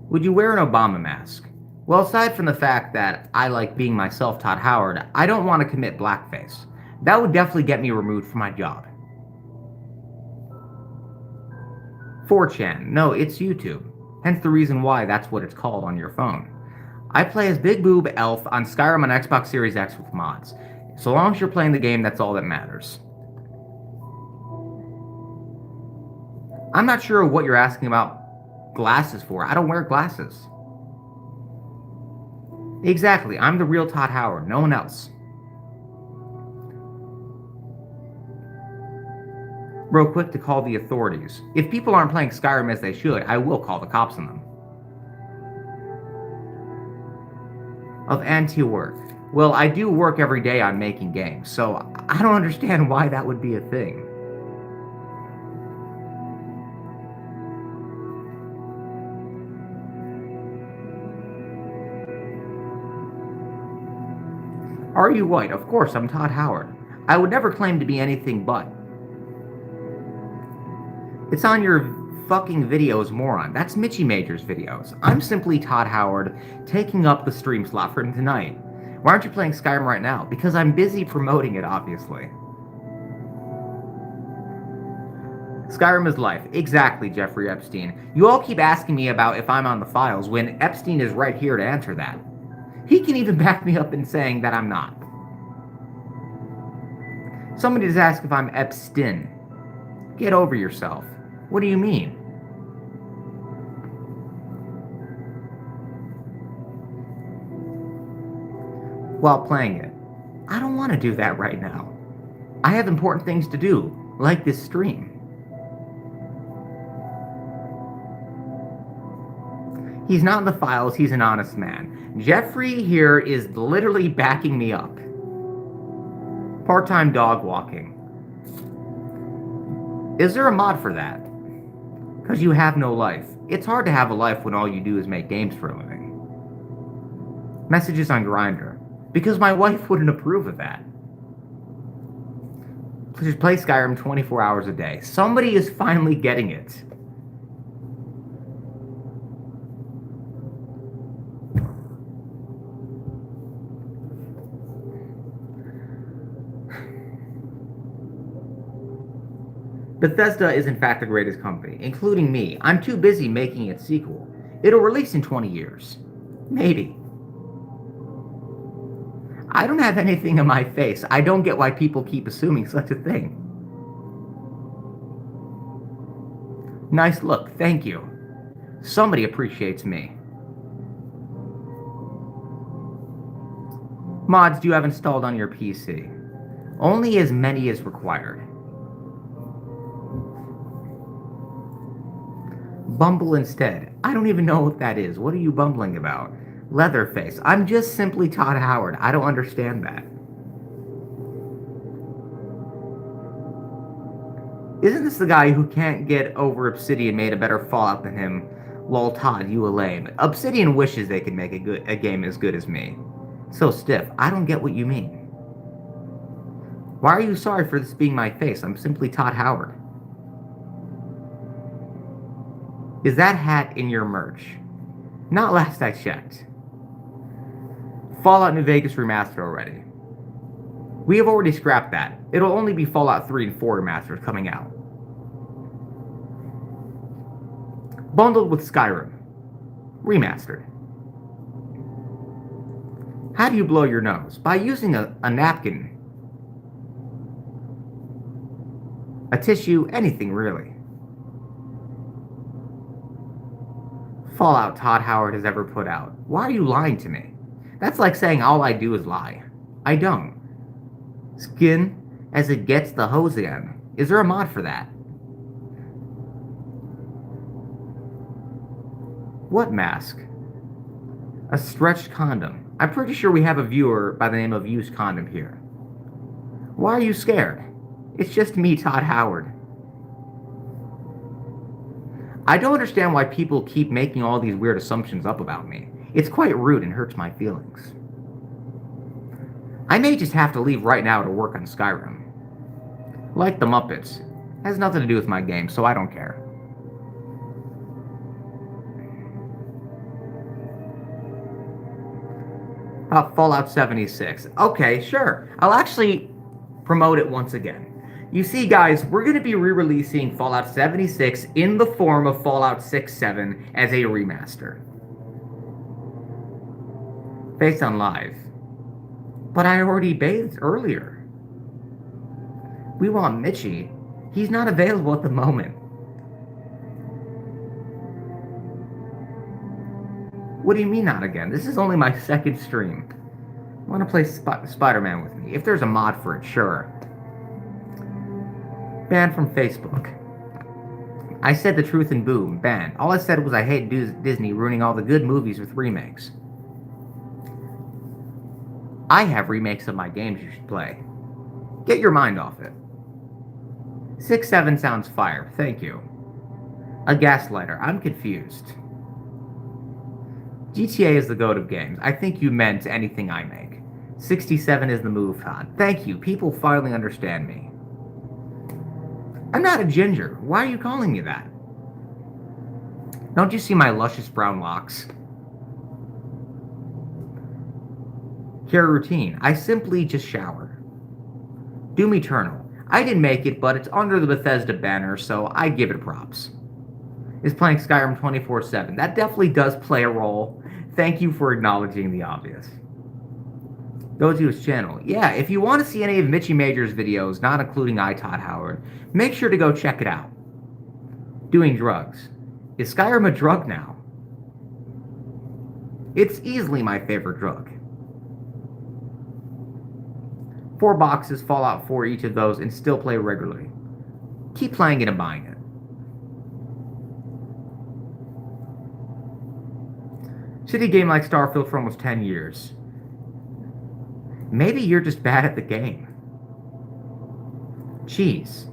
Would you wear an Obama mask? Well, aside from the fact that I like being myself, Todd Howard, I don't want to commit blackface. That would definitely get me removed from my job. 4chan. No, it's YouTube. Hence the reason why that's what it's called on your phone. I play as Big Boob Elf on Skyrim on Xbox Series X with mods. So long as you're playing the game, that's all that matters. I'm not sure what you're asking about glasses for. I don't wear glasses. Exactly. I'm the real Todd Howard. No one else. Real quick to call the authorities. If people aren't playing Skyrim as they should, I will call the cops on them. Of anti-work. Well, I do work every day on making games, so I don't understand why that would be a thing. Are you white? Of course, I'm Todd Howard. I would never claim to be anything but. It's on your fucking videos, moron. That's Michi Major's videos. I'm simply Todd Howard, taking up the stream slot for tonight. Why aren't you playing Skyrim right now? Because I'm busy promoting it, obviously. Skyrim is life. Exactly, Jeffrey Epstein. You all keep asking me about if I'm on the files, when Epstein is right here to answer that. He can even back me up in saying that I'm not. Somebody just asked if I'm Epstein. Get over yourself. What do you mean? While playing it. I don't want to do that right now. I have important things to do, like this stream. He's not in the files, he's an honest man. Jeffrey here is literally backing me up. Part-time dog walking. Is there a mod for that? Because you have no life. It's hard to have a life when all you do is make games for a living. Messages on Grindr. Because my wife wouldn't approve of that. Just play Skyrim 24 hours a day. Somebody is finally getting it. Bethesda is in fact the greatest company, including me. I'm too busy making its sequel. It'll release in 20 years. Maybe. I don't have anything in my face. I don't get why people keep assuming such a thing. Nice look, thank you. Somebody appreciates me. Mods do you have installed on your PC? Only as many as required. Bumble instead. I don't even know what that is. What are you bumbling about? Leatherface. I'm just simply Todd Howard. I don't understand that. Isn't this the guy who can't get over Obsidian made a better Fallout than him? Lol, Todd, you a lame. Obsidian wishes they could make a game as good as me. So stiff. I don't get what you mean. Why are you sorry for this being my face? I'm simply Todd Howard. Is that hat in your merch? Not last I checked. Fallout New Vegas remastered already. We have already scrapped that. It'll only be Fallout 3 and 4 remastered coming out. Bundled with Skyrim. Remastered. How do you blow your nose? By using a napkin. A tissue, anything really. Fallout Todd Howard has ever put out. Why are you lying to me? That's like saying all I do is lie. I don't. Skin as it gets the hose again. Is there a mod for that? What mask? A stretched condom. I'm pretty sure we have a viewer by the name of Used Condom here. Why are you scared? It's just me, Todd Howard. I don't understand why people keep making all these weird assumptions up about me. It's quite rude and hurts my feelings. I may just have to leave right now to work on Skyrim. Like the Muppets. Has nothing to do with my game, so I don't care. Fallout 76. Okay, sure. I'll actually promote it once again. You see, guys, we're going to be re-releasing Fallout 76 in the form of Fallout 6-7 as a remaster. Based on live. But I already bathed earlier. We want Michi. He's not available at the moment. What do you mean not again? This is only my second stream. Want to play Spider-Man with me? If there's a mod for it, sure. Banned from Facebook. I said the truth and boom, banned. All I said was I hate Disney ruining all the good movies with remakes. I have remakes of my games you should play. Get your mind off it. 6-7 sounds fire, thank you. A gaslighter, I'm confused. GTA is the goat of games. I think you meant anything I make. 67 is the move, Todd. Thank you, people finally understand me. I'm not a ginger. Why are you calling me that? Don't you see my luscious brown locks? Care routine. I simply just shower. Doom Eternal. I didn't make it, but it's under the Bethesda banner, so I give it props. Is playing Skyrim 24/7. That definitely does play a role. Thank you for acknowledging the obvious. Go to his channel. Yeah, if you want to see any of Michi Major's videos, not including Todd Howard, make sure to go check it out. Doing drugs. Is Skyrim a drug now? It's easily my favorite drug. 4 boxes, Fallout 4 each of those, and still play regularly. Keep playing it and buying it. Shitty game like Starfield for almost 10 years. Maybe you're just bad at the game. Cheese.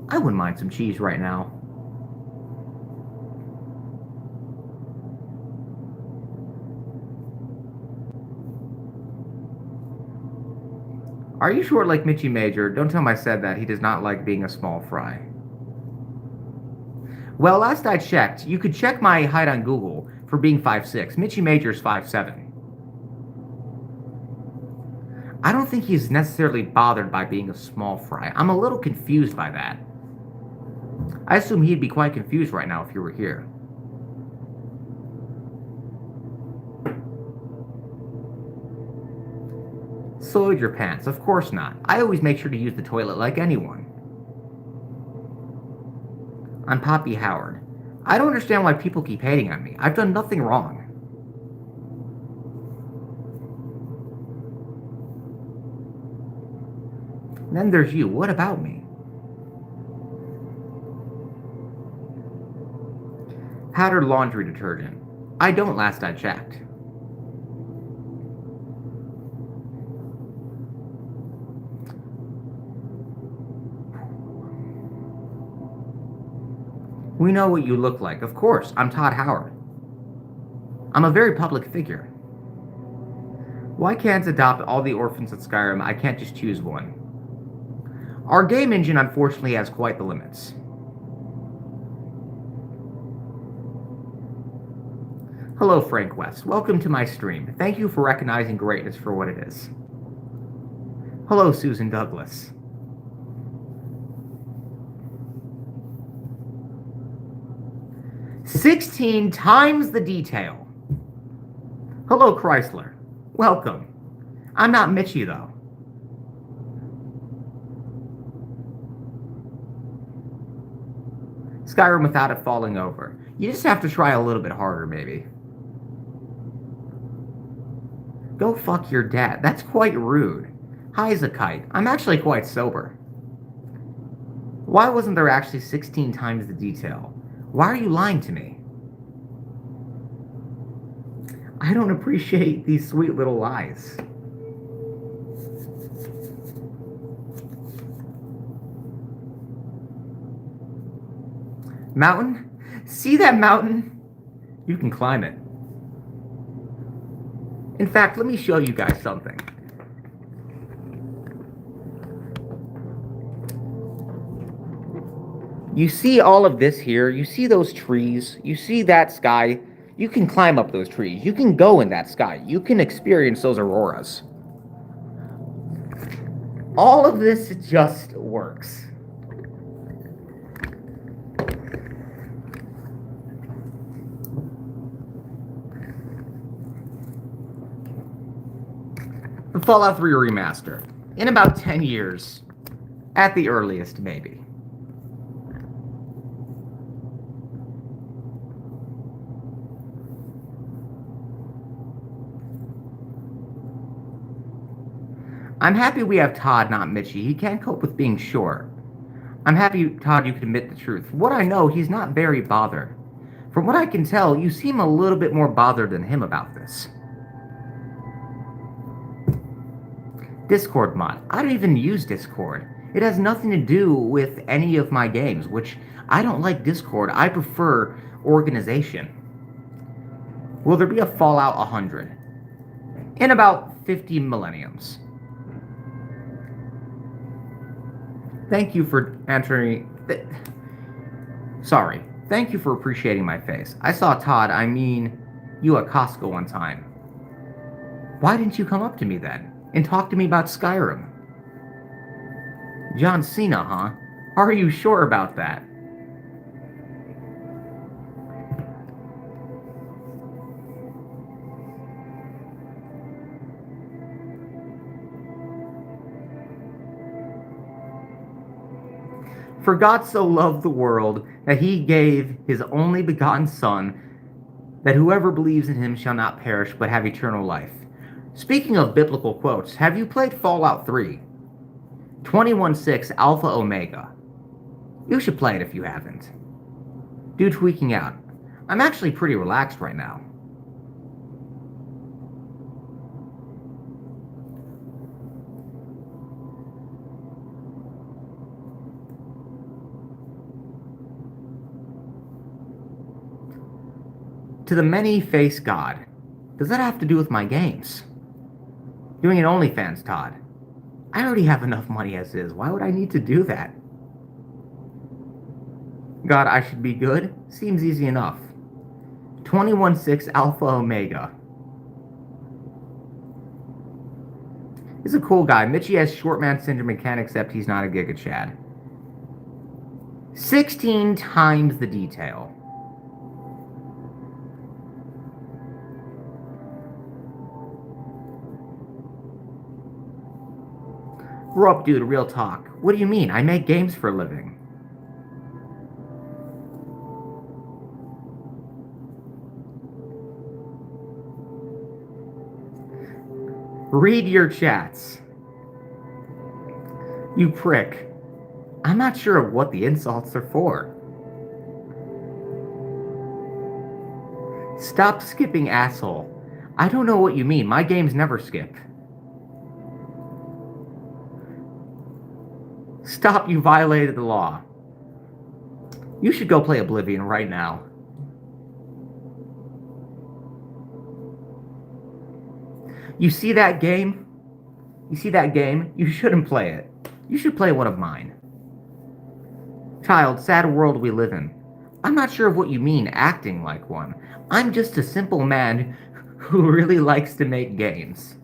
I wouldn't mind some cheese right now. Are you short like Michi Major? Don't tell him I said that. He does not like being a small fry. Well, last I checked, you could check my height on Google for being 5'6". Michi Major's 5'7". I don't think he's necessarily bothered by being a small fry. I'm a little confused by that. I assume he'd be quite confused right now if you were here. Soiled your pants? Of course not. I always make sure to use the toilet like anyone. I'm Poppy Howard. I don't understand why people keep hating on me. I've done nothing wrong. And then there's you. What about me? Powdered laundry detergent. I don't, last I checked. We know what you look like. Of course, I'm Todd Howard. I'm a very public figure. Why can't I adopt all the orphans at Skyrim? I can't just choose one. Our game engine unfortunately has quite the limits. Hello, Frank West. Welcome to my stream. Thank you for recognizing greatness for what it is. Hello, Susan Douglas. "16 times the detail." Hello, Chrysler. Welcome. I'm not Michi, though. Skyrim without it falling over. You just have to try a little bit harder, maybe. Go fuck your dad. That's quite rude. High as a kite. I'm actually quite sober. Why wasn't there actually 16 times the detail? Why are you lying to me? I don't appreciate these sweet little lies. Mountain? See that mountain? You can climb it. In fact, let me show you guys something. You see all of this here? You see those trees? You see that sky? You can climb up those trees. You can go in that sky. You can experience those auroras. All of this just works. The Fallout 3 remaster. In about 10 years. At the earliest, maybe. I'm happy we have Todd, not Michi. He can't cope with being short. I'm happy, Todd, you can admit the truth. From what I know, he's not very bothered. From what I can tell, you seem a little bit more bothered than him about this. Discord mod. I don't even use Discord. It has nothing to do with any of my games, which I don't like Discord. I prefer organization. Will there be a Fallout 100? In about 50 millenniums. Thank you for answering. Sorry. Thank you for appreciating my face. I saw Todd, you at Costco one time. Why didn't you come up to me then and talk to me about Skyrim? John Cena, huh? Are you sure about that? For God so loved the world that he gave his only begotten Son, that whoever believes in him shall not perish but have eternal life. Speaking of biblical quotes, have you played Fallout 3? 21.6 Alpha Omega. You should play it if you haven't. Do tweaking out. I'm actually pretty relaxed right now. To the many-faced God. Does that have to do with my games? Doing an OnlyFans, Todd. I already have enough money as is. Why would I need to do that? God, I should be good? Seems easy enough. 21-6 Alpha Omega. He's a cool guy. Michi has short man syndrome mechanic, except he's not a Giga Chad. 16 times the detail. Grow up, dude, real talk. What do you mean? I make games for a living. Read your chats. You prick. I'm not sure what the insults are for. Stop skipping, asshole. I don't know what you mean. My games never skip. Stop, you violated the law. You should go play Oblivion right now. You see that game? You see that game? You shouldn't play it. You should play one of mine. Child, sad world we live in. I'm not sure of what you mean, acting like one. I'm just a simple man who really likes to make games.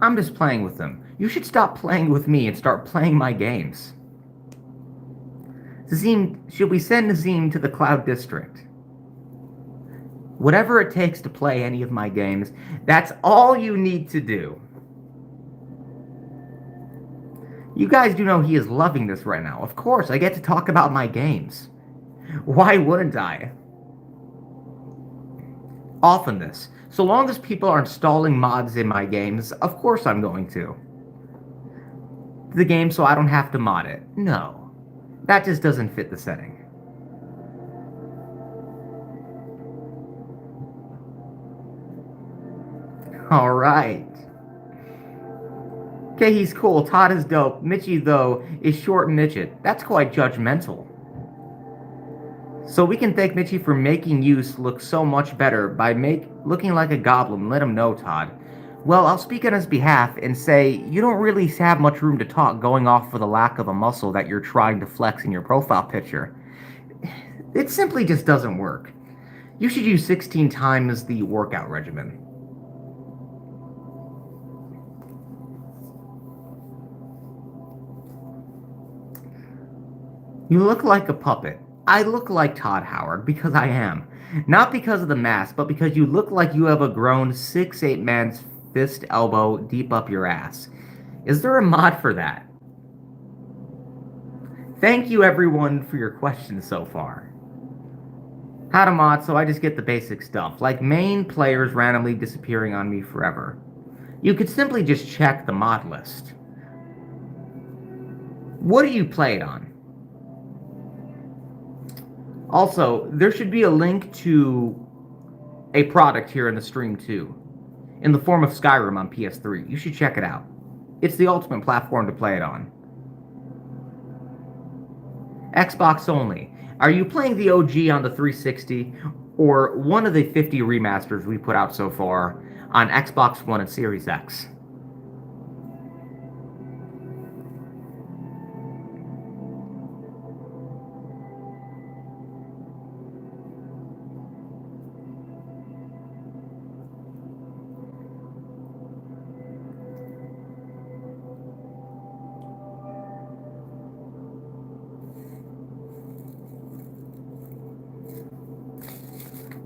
I'm just playing with them. You should stop playing with me and start playing my games. Nazim, should we send Nazim to the Cloud District? Whatever it takes to play any of my games, that's all you need to do. You guys do know he is loving this right now. Of course, I get to talk about my games. Why wouldn't I? Often this. So long as people are installing mods in my games, of course I'm going to. The game so I don't have to mod it. No. That just doesn't fit the setting. Alright. Okay, he's cool. Todd is dope. Michi, though, is short and midget. That's quite judgmental. So we can thank Michi for making you look so much better by looking like a goblin. Let him know, Todd. Well, I'll speak on his behalf and say you don't really have much room to talk going off for the lack of a muscle that you're trying to flex in your profile picture. It simply just doesn't work. You should use 16 times the workout regimen. You look like a puppet. I look like Todd Howard because I am. Not because of the mask, but because you look like you have a grown 6'8" man's fist elbow deep up your ass. Is there a mod for that? Thank you everyone for your questions so far. How to mod, so I just get the basic stuff, like main players randomly disappearing on me forever. You could simply just check the mod list. What do you play it on? Also, there should be a link to a product here in the stream too, in the form of Skyrim on PS3. You should check it out. It's the ultimate platform to play it on. Xbox only. Are you playing the OG on the 360 or one of the 50 remasters we put out so far on Xbox One and Series X?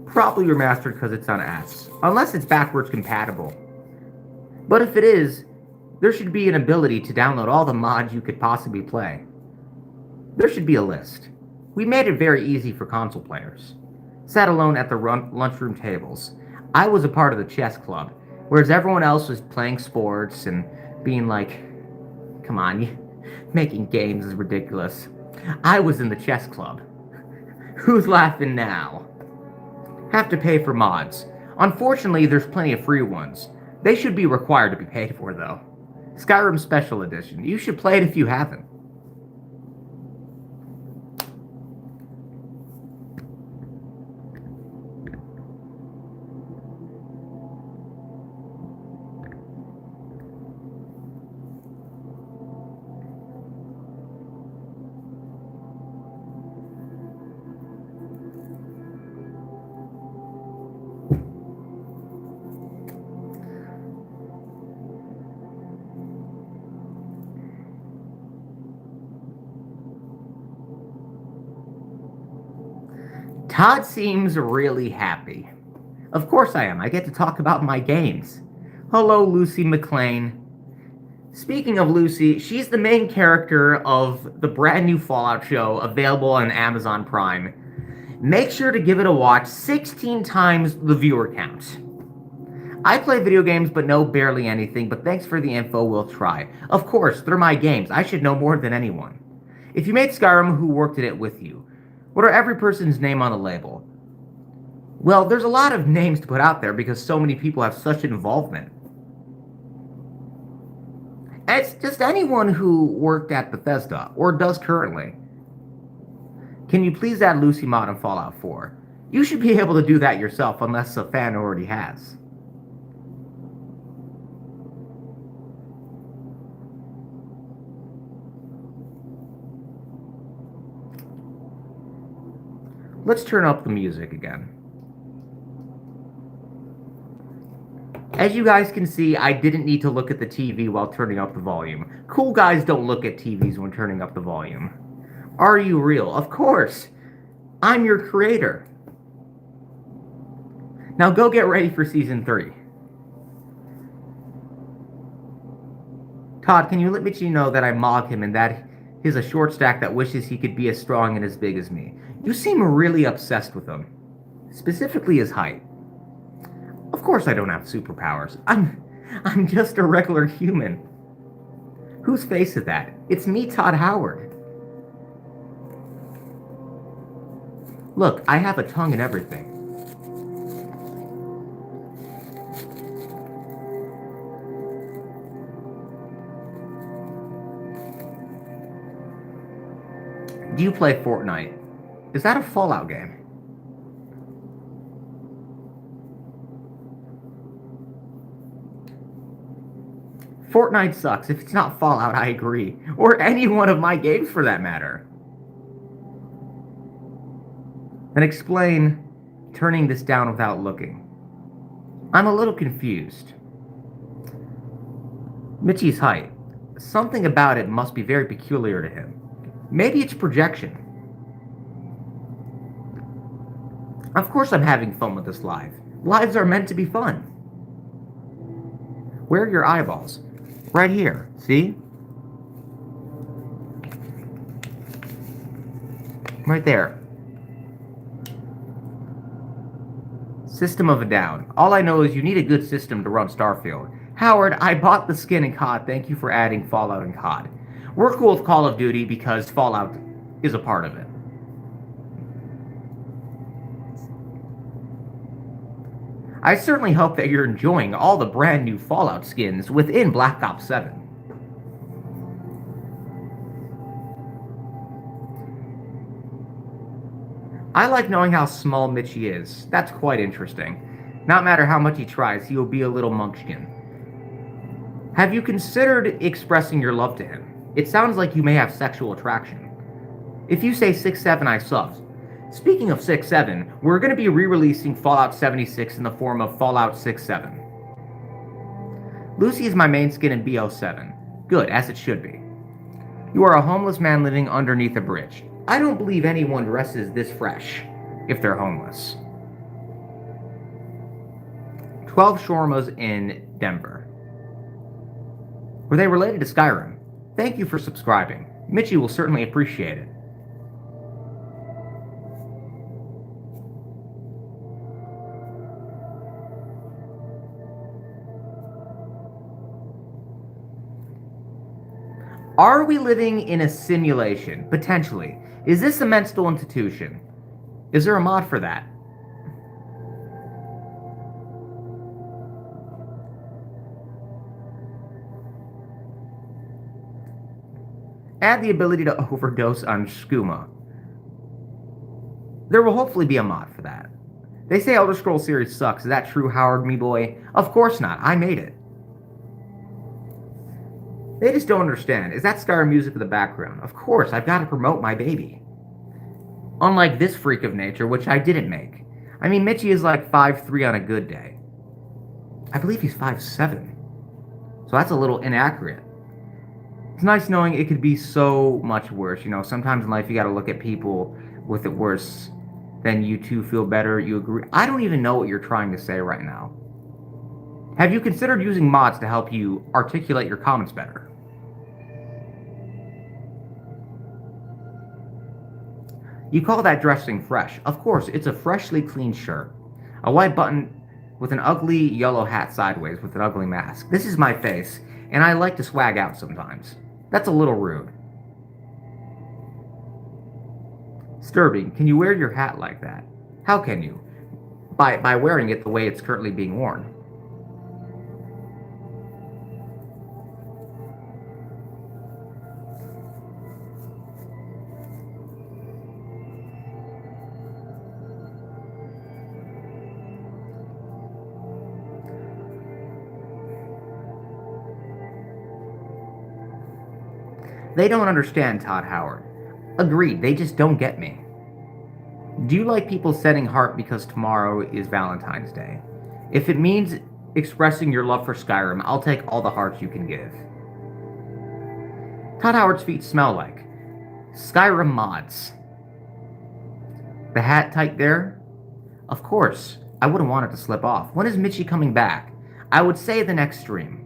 Probably remastered because it's on S, unless it's backwards compatible. But if it is, there should be an ability to download all the mods you could possibly play. There should be a list. We made it very easy for console players. Sat alone at the lunchroom tables. I was a part of the chess club, whereas everyone else was playing sports and being like, come on, making games is ridiculous. I was in the chess club. Who's laughing now? Have to pay for mods. Unfortunately, there's plenty of free ones. They should be required to be paid for, though. Skyrim Special Edition. You should play it if you haven't. Todd seems really happy. Of course I am. I get to talk about my games. Hello, Lucy McLean. Speaking of Lucy, she's the main character of the brand new Fallout show available on Amazon Prime. Make sure to give it a watch 16 times the viewer count. I play video games but know barely anything, but thanks for the info, we'll try. Of course, they're my games. I should know more than anyone. If you made Skyrim, who worked in it with you? What are every person's name on the label? Well, there's a lot of names to put out there because so many people have such involvement. And it's just anyone who worked at Bethesda, or does currently. Can you please add Lucy Mod in Fallout 4? You should be able to do that yourself unless a fan already has. Let's turn up the music again. As you guys can see, I didn't need to look at the TV while turning up the volume. Cool guys don't look at TVs when turning up the volume. Are you real? Of course! I'm your creator. Now go get ready for Season 3. Todd, can you let Michi know that I mock him and that he's a short stack that wishes he could be as strong and as big as me? You seem really obsessed with him. Specifically his height. Of course I don't have superpowers. I'm just a regular human. Whose face is that? It's me, Todd Howard. Look, I have a tongue and everything. Do you play Fortnite? Is that a Fallout game? Fortnite sucks. If it's not Fallout, I agree. Or any one of my games for that matter. Then explain turning this down without looking. I'm a little confused. Michi's height. Something about it must be very peculiar to him. Maybe it's projection. Of course I'm having fun with this live. Lives are meant to be fun. Where are your eyeballs? Right here, see? Right there. System of a Down. All I know is you need a good system to run Starfield. Howard, I bought the skin in COD. Thank you for adding Fallout and COD. We're cool with Call of Duty because Fallout is a part of it. I certainly hope that you're enjoying all the brand new Fallout skins within Black Ops 7. I like knowing how small Michi is. That's quite interesting. Not matter how much he tries, he will be a little munchkin. Have you considered expressing your love to him? It sounds like you may have sexual attraction. If you say 6'7", I sub. Speaking of 6'7", we're going to be re-releasing Fallout 76 in the form of Fallout 6'7". Lucy is my main skin in BO7. Good, as it should be. You are a homeless man living underneath a bridge. I don't believe anyone dresses this fresh if they're homeless. 12 shawarmas in Denver. Were they related to Skyrim? Thank you for subscribing. Michi will certainly appreciate it. Are we living in a simulation? Potentially. Is this a mental institution? Is there a mod for that? Add the ability to overdose on skooma. There will hopefully be a mod for that. They say Elder Scrolls series sucks. Is that true, Howard, me boy? Of course not. I made it. They just don't understand. Is that Skyrim music in the background? Of course, I've got to promote my baby. Unlike this freak of nature, which I didn't make. I mean, Michi is like 5'3" on a good day. I believe he's 5'7". So that's a little inaccurate. It's nice knowing it could be so much worse. You know, sometimes in life you gotta look at people with it worse. Then you two feel better, you agree. I don't even know what you're trying to say right now. Have you considered using mods to help you articulate your comments better? You call that dressing fresh. Of course, it's a freshly cleaned shirt. A white button with an ugly yellow hat sideways with an ugly mask. This is my face, and I like to swag out sometimes. That's a little rude. Disturbing. Can you wear your hat like that? How can you? By wearing it the way it's currently being worn. They don't understand, Todd Howard. Agreed, they just don't get me. Do you like people sending heart because tomorrow is Valentine's Day? If it means expressing your love for Skyrim, I'll take all the hearts you can give. Todd Howard's feet smell like Skyrim mods. The hat tight there? Of course, I wouldn't want it to slip off. When is Michi coming back? I would say the next stream.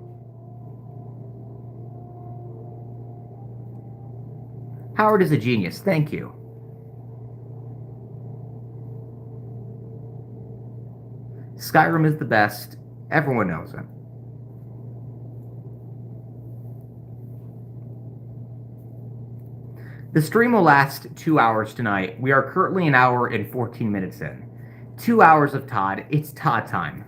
Howard is a genius, thank you. Skyrim is the best, everyone knows it. The stream will last 2 hours tonight. We are currently an hour and 14 minutes in. 2 hours of Todd, it's Todd time.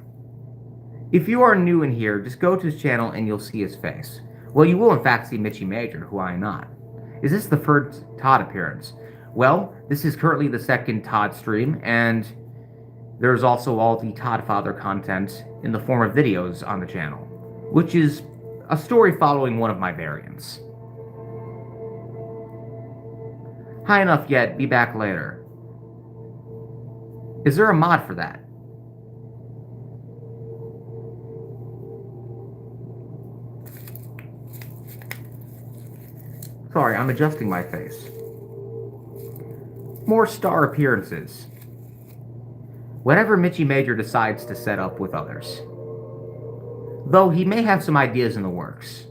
If you are new in here, just go to his channel and you'll see his face. Well, you will in fact see Michi Major, who I am not. Is this the first Todd appearance? Well, this is currently the second Todd stream, and there's also all the Todd Father content in the form of videos on the channel, which is a story following one of my variants. High enough yet, be back later. Is there a mod for that? Sorry, I'm adjusting my face. More star appearances. Whatever Michi Major decides to set up with others. Though he may have some ideas in the works.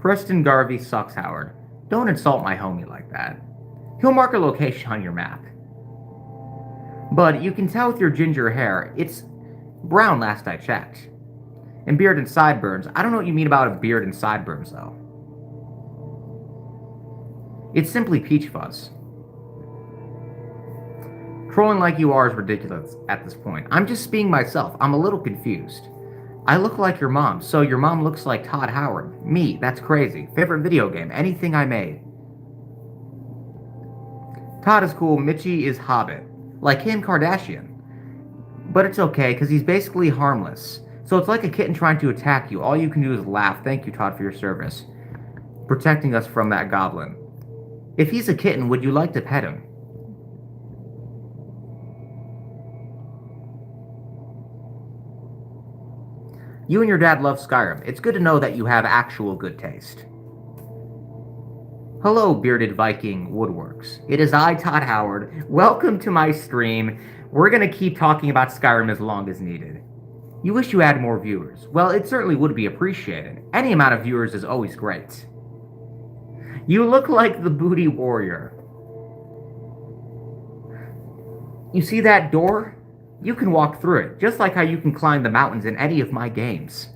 Preston Garvey sucks, Howard. Don't insult my homie like that. He'll mark a location on your map. But you can tell with your ginger hair, it's brown last I checked. And beard and sideburns. I don't know what you mean about a beard and sideburns, though. It's simply peach fuzz. Trolling like you are is ridiculous at this point. I'm just being myself. I'm a little confused. I look like your mom, so your mom looks like Todd Howard. Me, that's crazy. Favorite video game, anything I made. Todd is cool, Michi is Hobbit. Like Kim Kardashian. But it's okay, because he's basically harmless. So it's like a kitten trying to attack you. All you can do is laugh. Thank you, Todd, for your service. Protecting us from that goblin. If he's a kitten, would you like to pet him? You and your dad love Skyrim. It's good to know that you have actual good taste. Hello, bearded Viking woodworks. It is I, Todd Howard. Welcome to my stream. We're going to keep talking about Skyrim as long as needed. You wish you had more viewers. Well, it certainly would be appreciated. Any amount of viewers is always great. You look like the booty warrior. You see that door? You can walk through it, just like how you can climb the mountains in any of my games.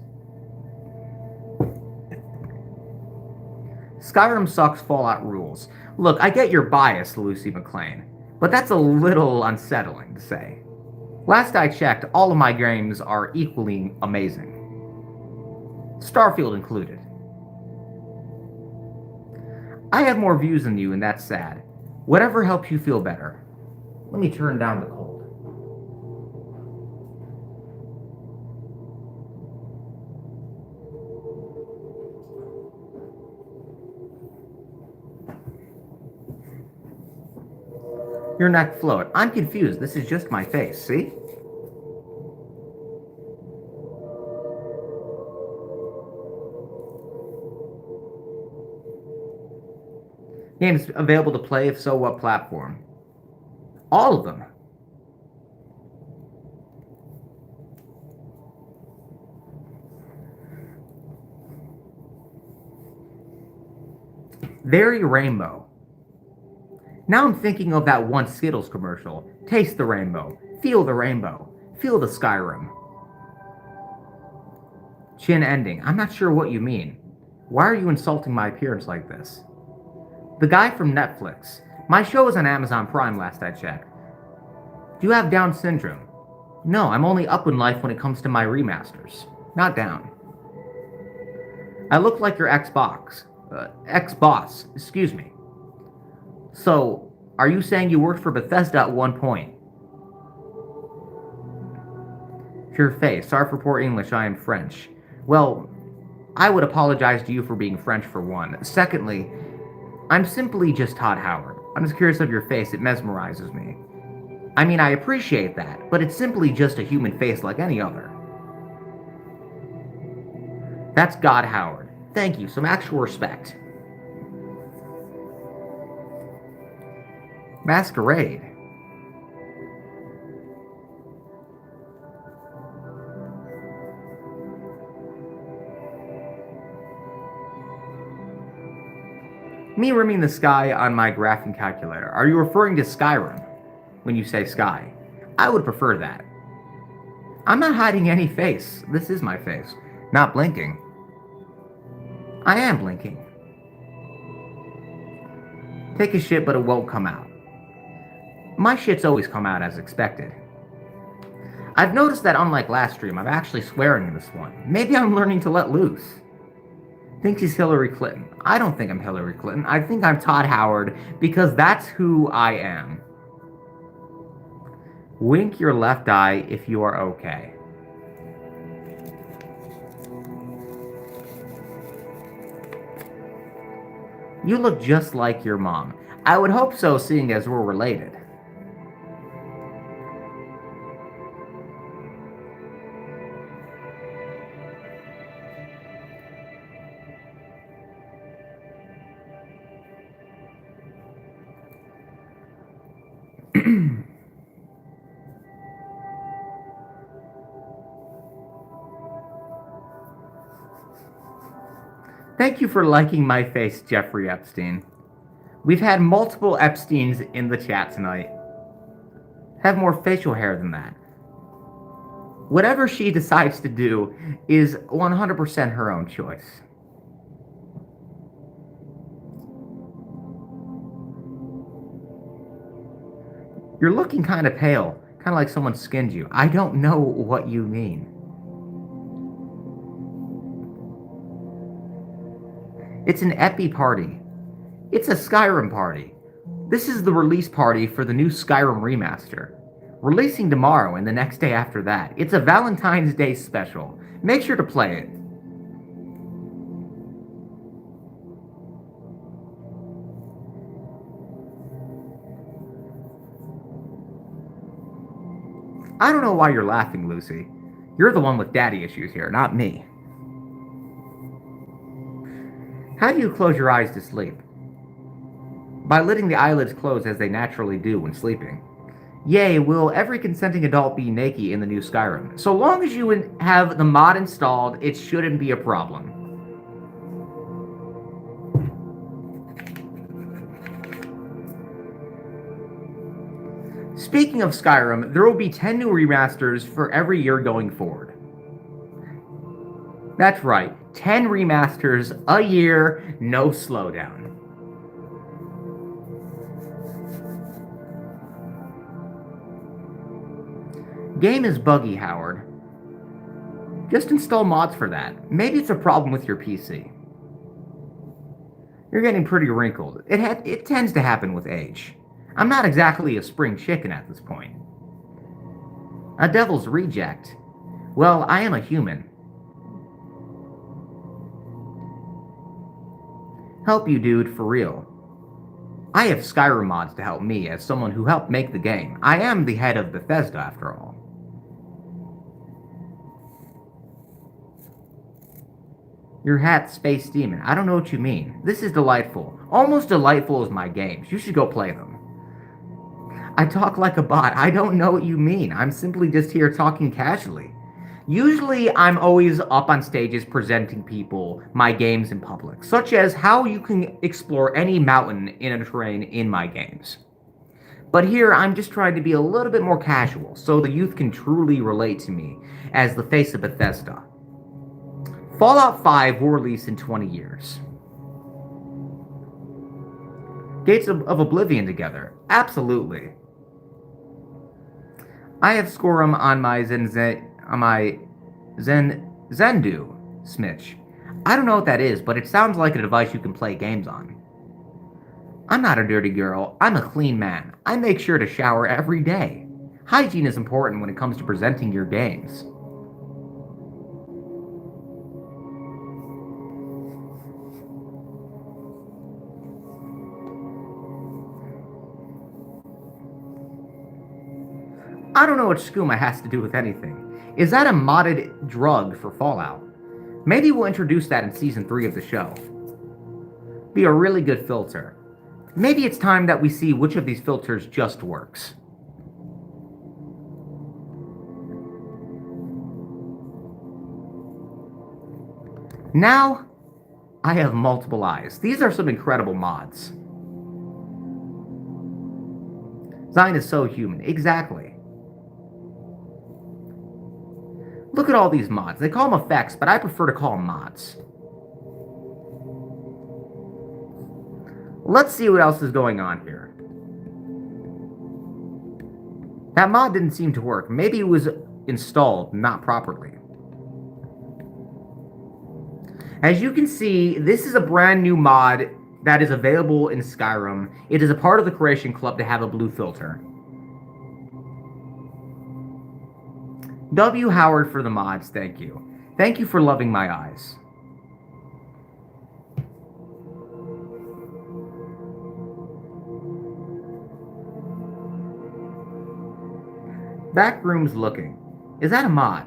Skyrim sucks, Fallout rules. Look, I get your bias, Lucy McLean, but that's a little unsettling to say. Last I checked, all of my games are equally amazing. Starfield included. I have more views than you, and that's sad. Whatever helps you feel better. Let me turn down the cold. Your neck float. I'm confused. This is just my face, see? Games available to play, if so, what platform? All of them. Very rainbow. Now I'm thinking of that one Skittles commercial. Taste the rainbow. Feel the rainbow. Feel the Skyrim. Chin ending. I'm not sure what you mean. Why are you insulting my appearance like this? The guy from Netflix. My show is on Amazon Prime last I checked. Do you have Down syndrome? No, I'm only up in life when it comes to my remasters. Not down. I look like your ex-boss, excuse me. So, are you saying you worked for Bethesda at one point? Your face. Sorry for poor English, I am French. Well, I would apologize to you for being French for one. Secondly, I'm simply just Todd Howard. I'm just curious of your face, it mesmerizes me. I mean, I appreciate that, but it's simply just a human face like any other. That's God Howard. Thank you, some actual respect. Masquerade. Me rimming the sky on my graphing calculator. Are you referring to Skyrim when you say sky? I would prefer that. I'm not hiding any face. This is my face. Not blinking. I am blinking. Take a shit, but it won't come out. My shits always come out as expected. I've noticed that unlike last stream, I'm actually swearing in this one. Maybe I'm learning to let loose. Thinks he's Hillary Clinton. I don't think I'm Hillary Clinton. I think I'm Todd Howard because that's who I am. Wink your left eye if you are okay. You look just like your mom. I would hope so, seeing as we're related. Thank you for liking my face, Jeffrey Epstein. We've had multiple Epsteins in the chat tonight. Have more facial hair than that. Whatever she decides to do is 100% her own choice. You're looking kind of pale, kind of like someone skinned you. I don't know what you mean. It's an Epi party. It's a Skyrim party. This is the release party for the new Skyrim remaster. Releasing tomorrow and the next day after that. It's a Valentine's Day special. Make sure to play it. I don't know why you're laughing, Lucy. You're the one with daddy issues here, not me. How do you close your eyes to sleep? By letting the eyelids close as they naturally do when sleeping. Yea, will every consenting adult be naked in the new Skyrim? So long as you have the mod installed, it shouldn't be a problem. Speaking of Skyrim, there will be 10 new remasters for every year going forward. That's right, 10 remasters a year, no slowdown. Game is buggy, Howard. Just install mods for that. Maybe it's a problem with your PC. You're getting pretty wrinkled. It tends to happen with age. I'm not exactly a spring chicken at this point. A devil's reject. Well, I am a human. Help you, dude, for real. I have Skyrim mods to help me as someone who helped make the game. I am the head of Bethesda, after all. Your hat, Space Demon. I don't know what you mean. This is delightful. Almost delightful as my games. You should go play them. I talk like a bot. I don't know what you mean. I'm simply just here talking casually. Usually, I'm always up on stages presenting people my games in public, such as how you can explore any mountain in a terrain in my games. But here, I'm just trying to be a little bit more casual, so the youth can truly relate to me as the face of Bethesda. Fallout 5 will release in 20 years. Gates of Oblivion together. Absolutely. I have Scorum on my Zendu Smitch. I don't know what that is, but it sounds like a device you can play games on. I'm not a dirty girl. I'm a clean man. I make sure to shower every day. Hygiene is important when it comes to presenting your games. I don't know what skooma has to do with anything. Is that a modded drug for Fallout? Maybe we'll introduce that in Season 3 of the show. Be a really good filter. Maybe it's time that we see which of these filters just works. Now, I have multiple eyes. These are some incredible mods. Zion is so human. Exactly. Look at all these mods. They call them effects, but I prefer to call them mods. Let's see what else is going on here. That mod didn't seem to work. Maybe it was installed not properly. As you can see, this is a brand new mod that is available in Skyrim. It is a part of the Creation Club to have a blue filter. W. Howard for the mods, thank you. Thank you for loving my eyes. Backroom's looking. Is that a mod?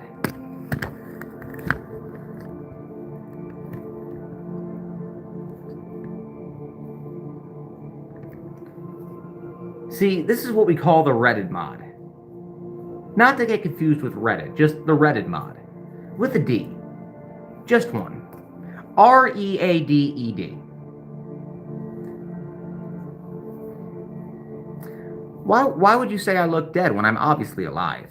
See, this is what we call the Reddit mod. Not to get confused with Reddit, just the Reddit mod. With a D. Just one. R-E-A-D-E-D. Why would you say I look dead when I'm obviously alive?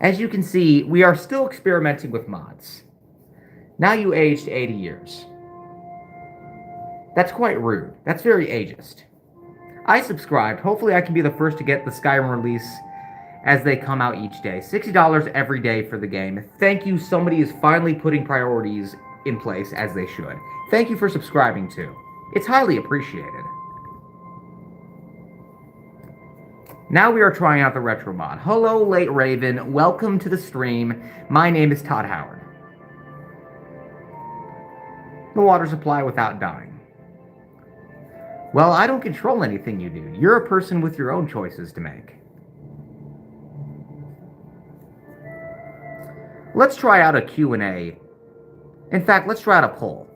As you can see, we are still experimenting with mods. Now you aged 80 years. That's quite rude. That's very ageist. I subscribed. Hopefully I can be the first to get the Skyrim release as they come out each day. $60 every day for the game. Thank you. Somebody is finally putting priorities in place as they should. Thank you for subscribing too. It's highly appreciated. Now we are trying out the retro mod. Hello, Late Raven. Welcome to the stream. My name is Todd Howard. The water supply without dying. Well, I don't control anything you do. You're a person with your own choices to make. Let's try out a Q&A. In fact, let's try out a poll.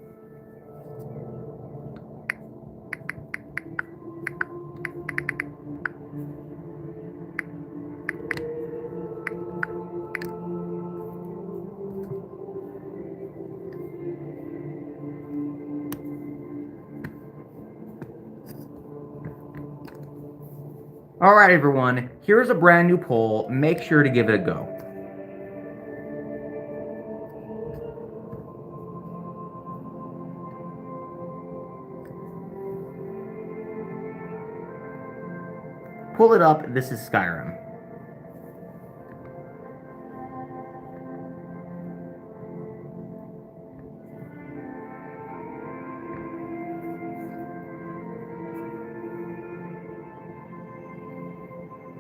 Alright everyone, here's a brand new poll. Make sure to give it a go. Pull it up, this is Skyrim.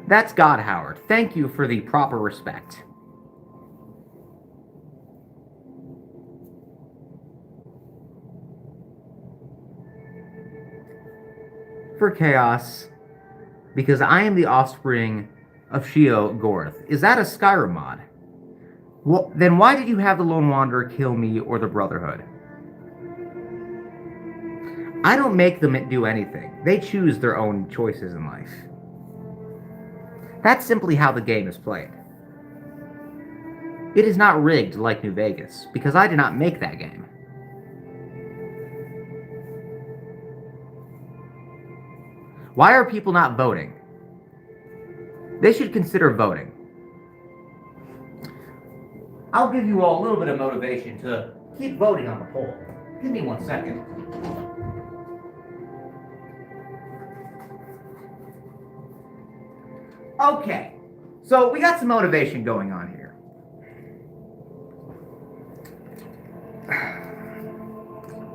That's God, Howard. Thank you for the proper respect. For Chaos, because I am the offspring of Shio Gorth. Is that a Skyrim mod? Well, then why did you have the Lone Wanderer kill me or the Brotherhood? I don't make them do anything. They choose their own choices in life. That's simply how the game is played. It is not rigged like New Vegas, because I did not make that game. Why are people not voting? They should consider voting. I'll give you all a little bit of motivation to keep voting on the poll. Give me 1 second. Okay, so we got some motivation going on here.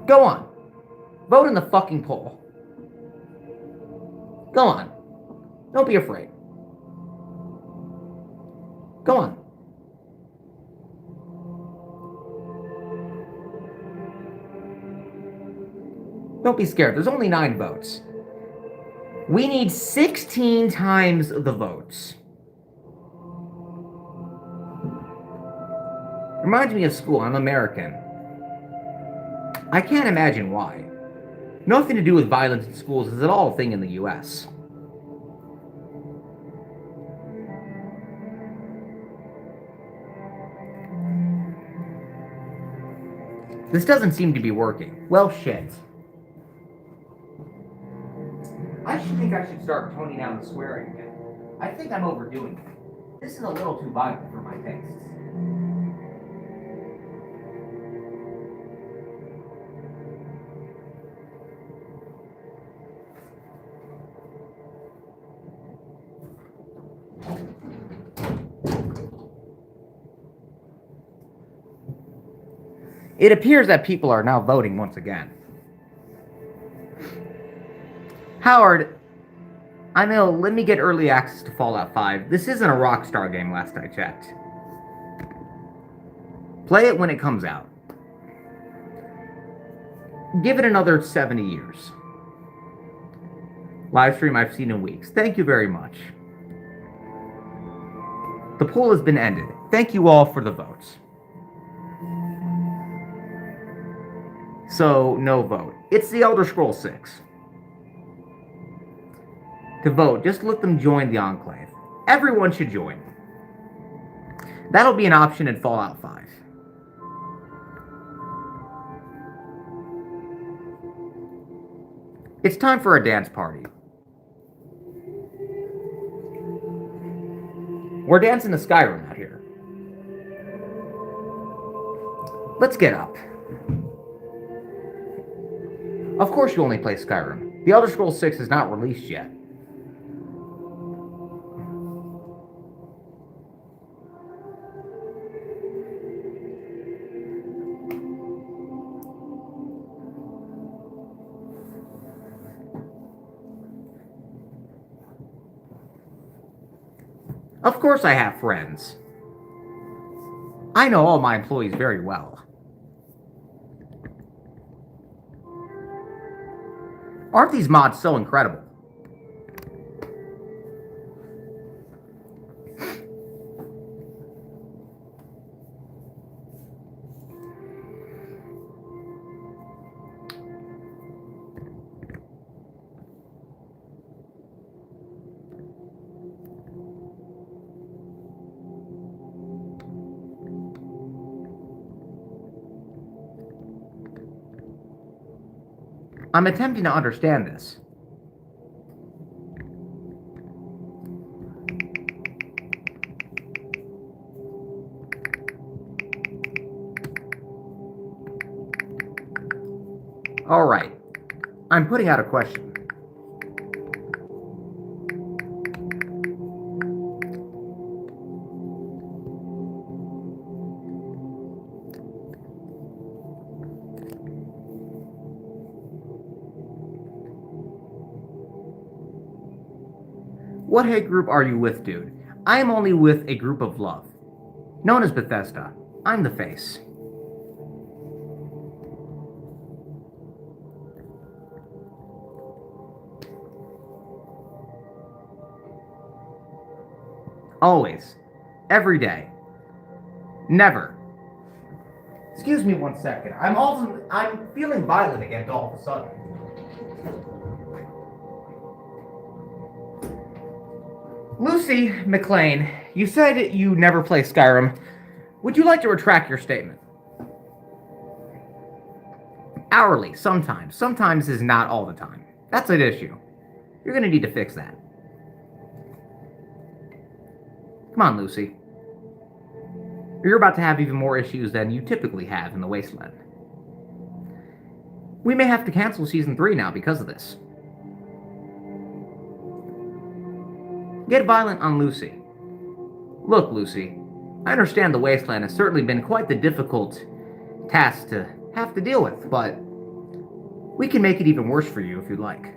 Go on. Vote in the fucking poll. Go on. Don't be afraid. Go on. Don't be scared. There's only 9 votes. We need 16 times the votes. Reminds me of school. I'm American. I can't imagine why. Nothing to do with violence in schools is at all a thing in the US. This doesn't seem to be working. Well, shit. I think I should start toning down the swearing again. I think I'm overdoing it. This is a little too violent for my tastes. It appears that people are now voting once again. Howard, I know, let me get early access to Fallout 5. This isn't a Rockstar game last I checked. Play it when it comes out. Give it another 70 years. Live stream I've seen in weeks. Thank you very much. The poll has been ended. Thank you all for the votes. So, no vote. It's the Elder Scrolls 6. To vote, just let them join the Enclave. Everyone should join. That'll be an option in Fallout 5. It's time for a dance party. We're dancing to Skyrim out here. Let's get up. Of course you only play Skyrim. The Elder Scrolls 6 is not released yet. Of course I have friends. I know all my employees very well. Aren't these mods so incredible? I'm attempting to understand this. All right. I'm putting out a question. What hate group are you with, dude? I am only with a group of love. Known as Bethesda. I'm the face. Always. Every day. Never. Excuse me 1 second. I'm feeling violent again all of a sudden. Lucy McLean, you said you never play Skyrim. Would you like to retract your statement? Hourly, sometimes. Sometimes is not all the time. That's an issue. You're gonna need to fix that. Come on, Lucy. You're about to have even more issues than you typically have in the Wasteland. We may have to cancel Season 3 now because of this. Get violent on Lucy. Look, Lucy, I understand the Wasteland has certainly been quite the difficult task to have to deal with, but we can make it even worse for you if you'd like.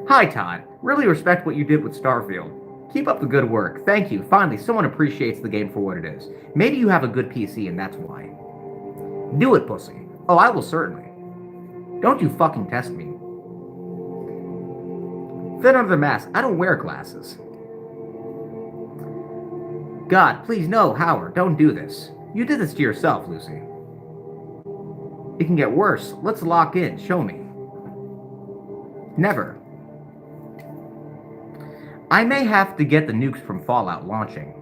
Hi, Todd. Really respect what you did with Starfield. Keep up the good work. Thank you. Finally, someone appreciates the game for what it is. Maybe you have a good PC and that's why. Do it, pussy. Oh, I will certainly. Don't you fucking test me. Fit under the mask. I don't wear glasses. God, please no, Howard. Don't do this. You did this to yourself, Lucy. It can get worse. Let's lock in. Show me. Never. I may have to get the nukes from Fallout launching.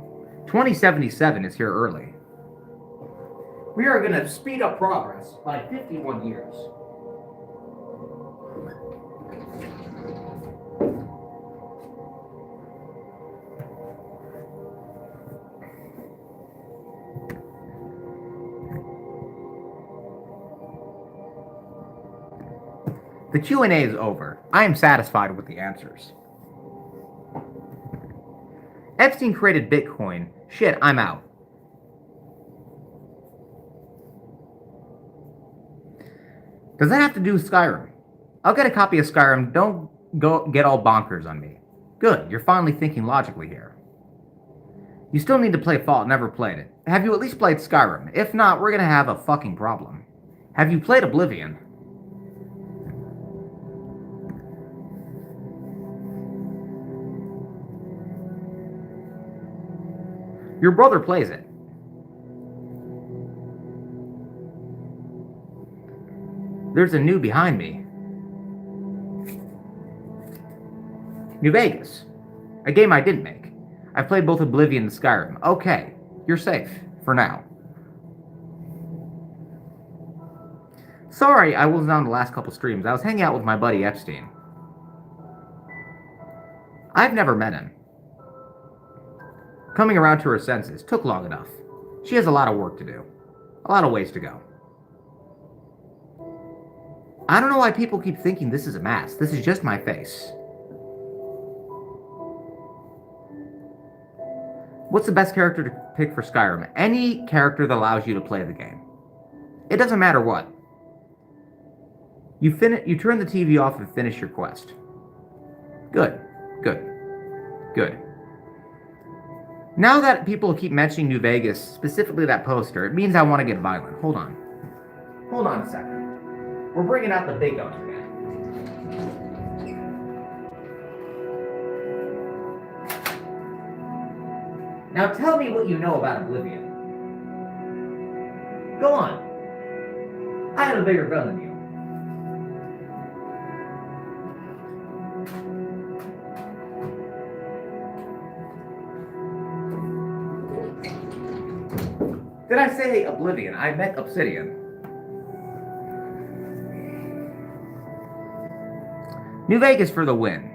2077 is here early. We are going to speed up progress by 51 years. The Q&A is over. I am satisfied with the answers. Epstein created Bitcoin. Shit, I'm out. Does that have to do with Skyrim? I'll get a copy of Skyrim. Don't go get all bonkers on me. Good, you're finally thinking logically here. You still need to play Fallout. Never played it. Have you at least played Skyrim? If not, we're gonna have a fucking problem. Have you played Oblivion? Your brother plays it. There's a new behind me. New Vegas. A game I didn't make. I've played both Oblivion and Skyrim. Okay, you're safe. For now. Sorry I wasn't on the last couple streams. I was hanging out with my buddy Epstein. I've never met him. Coming around to her senses took long enough. She has a lot of work to do. A lot of ways to go. I don't know why people keep thinking this is a mask. This is just my face. What's the best character to pick for Skyrim? Any character that allows you to play the game. It doesn't matter what. You turn the TV off and finish your quest. Good. Good. Good. Now that people keep mentioning New Vegas, specifically that poster, it means I want to get violent. Hold on. Hold on a second. We're bringing out the big guns again. Now tell me what you know about Oblivion. Go on. I have a bigger gun than you. Did I say Oblivion? I meant Obsidian. New Vegas for the win.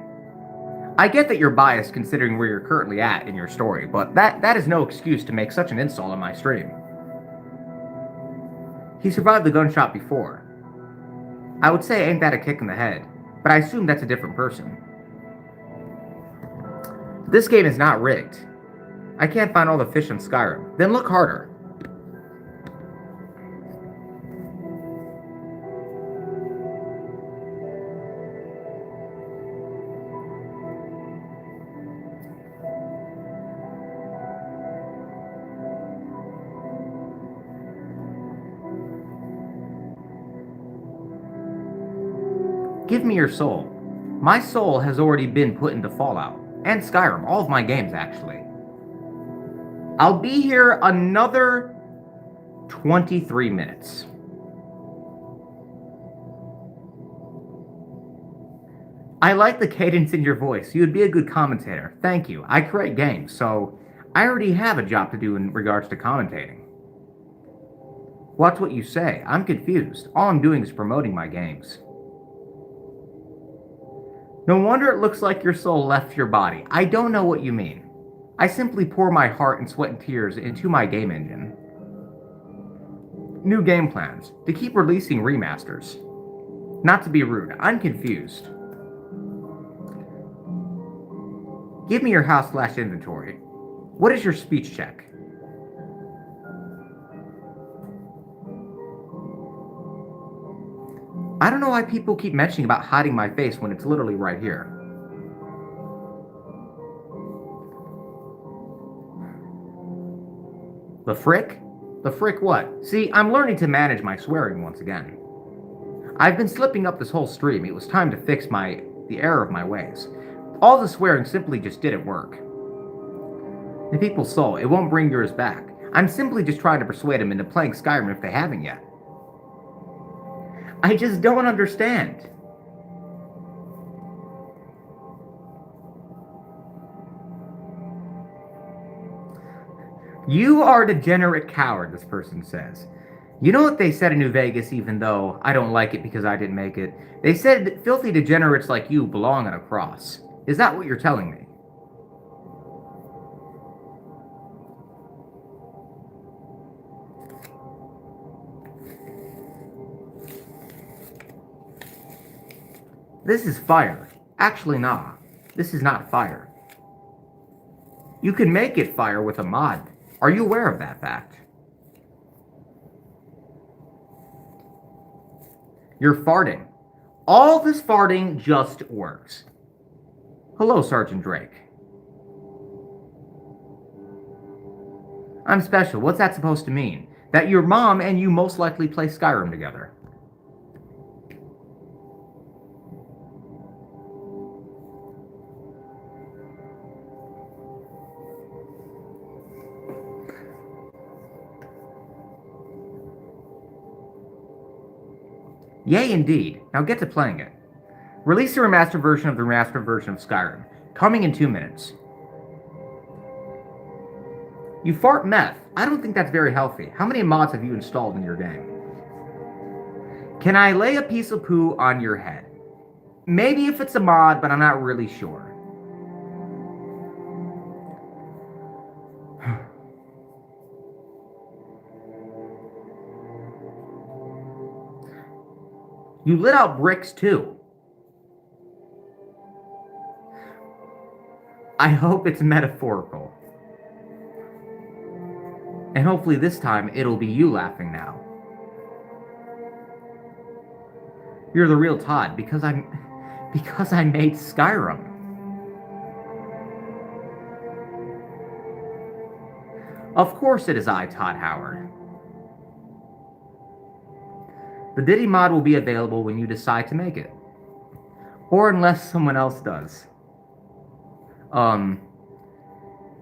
I get that you're biased considering where you're currently at in your story, but that is no excuse to make such an insult on my stream. He survived the gunshot before. I would say ain't that a kick in the head, but I assume that's a different person. This game is not rigged. I can't find all the fish in Skyrim. Then look harder. Give me your soul. My soul has already been put into Fallout and Skyrim, all of my games actually. I'll be here another 23 minutes. I like the cadence in your voice. You would be a good commentator. Thank you. I create games, so I already have a job to do in regards to commentating. Watch what you say. I'm confused. All I'm doing is promoting my games. No wonder it looks like your soul left your body. I don't know what you mean. I simply pour my heart and sweat and tears into my game engine. New game plans. To keep releasing remasters. Not to be rude, I'm confused. Give me your house/inventory. What is your speech check? I don't know why people keep mentioning about hiding my face when it's literally right here. The frick? The frick what? See, I'm learning to manage my swearing once again. I've been slipping up this whole stream. It was time to fix the error of my ways. All the swearing simply just didn't work. The people's soul, it won't bring yours back. I'm simply just trying to persuade them into playing Skyrim if they haven't yet. I just don't understand. You are a degenerate coward, this person says. You know what they said in New Vegas, even though I don't like it because I didn't make it? They said that filthy degenerates like you belong on a cross. Is that what you're telling me? This is fire. Actually, nah. This is not fire. You can make it fire with a mod. Are you aware of that fact? You're farting. All this farting just works. Hello, Sergeant Drake. I'm special. What's that supposed to mean? That your mom and you most likely play Skyrim together. Yay, indeed. Now get to playing it. Release a remastered version of the remastered version of Skyrim. Coming in 2 minutes. You fart meth. I don't think that's very healthy. How many mods have you installed in your game? Can I lay a piece of poo on your head? Maybe if it's a mod, but I'm not really sure. You lit out bricks too. I hope it's metaphorical. And hopefully this time it'll be you laughing now. You're the real Todd because I made Skyrim. Of course it is I, Todd Howard. The Diddy mod will be available when you decide to make it. Or unless someone else does.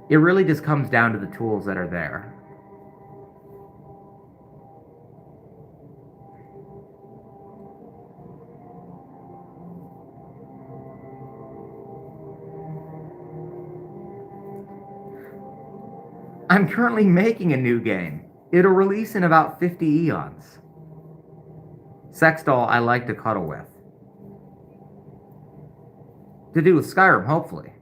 It really just comes down to the tools that are there. I'm currently making a new game. It'll release in about 50 eons. Sex doll I like to cuddle with. To do with Skyrim, hopefully.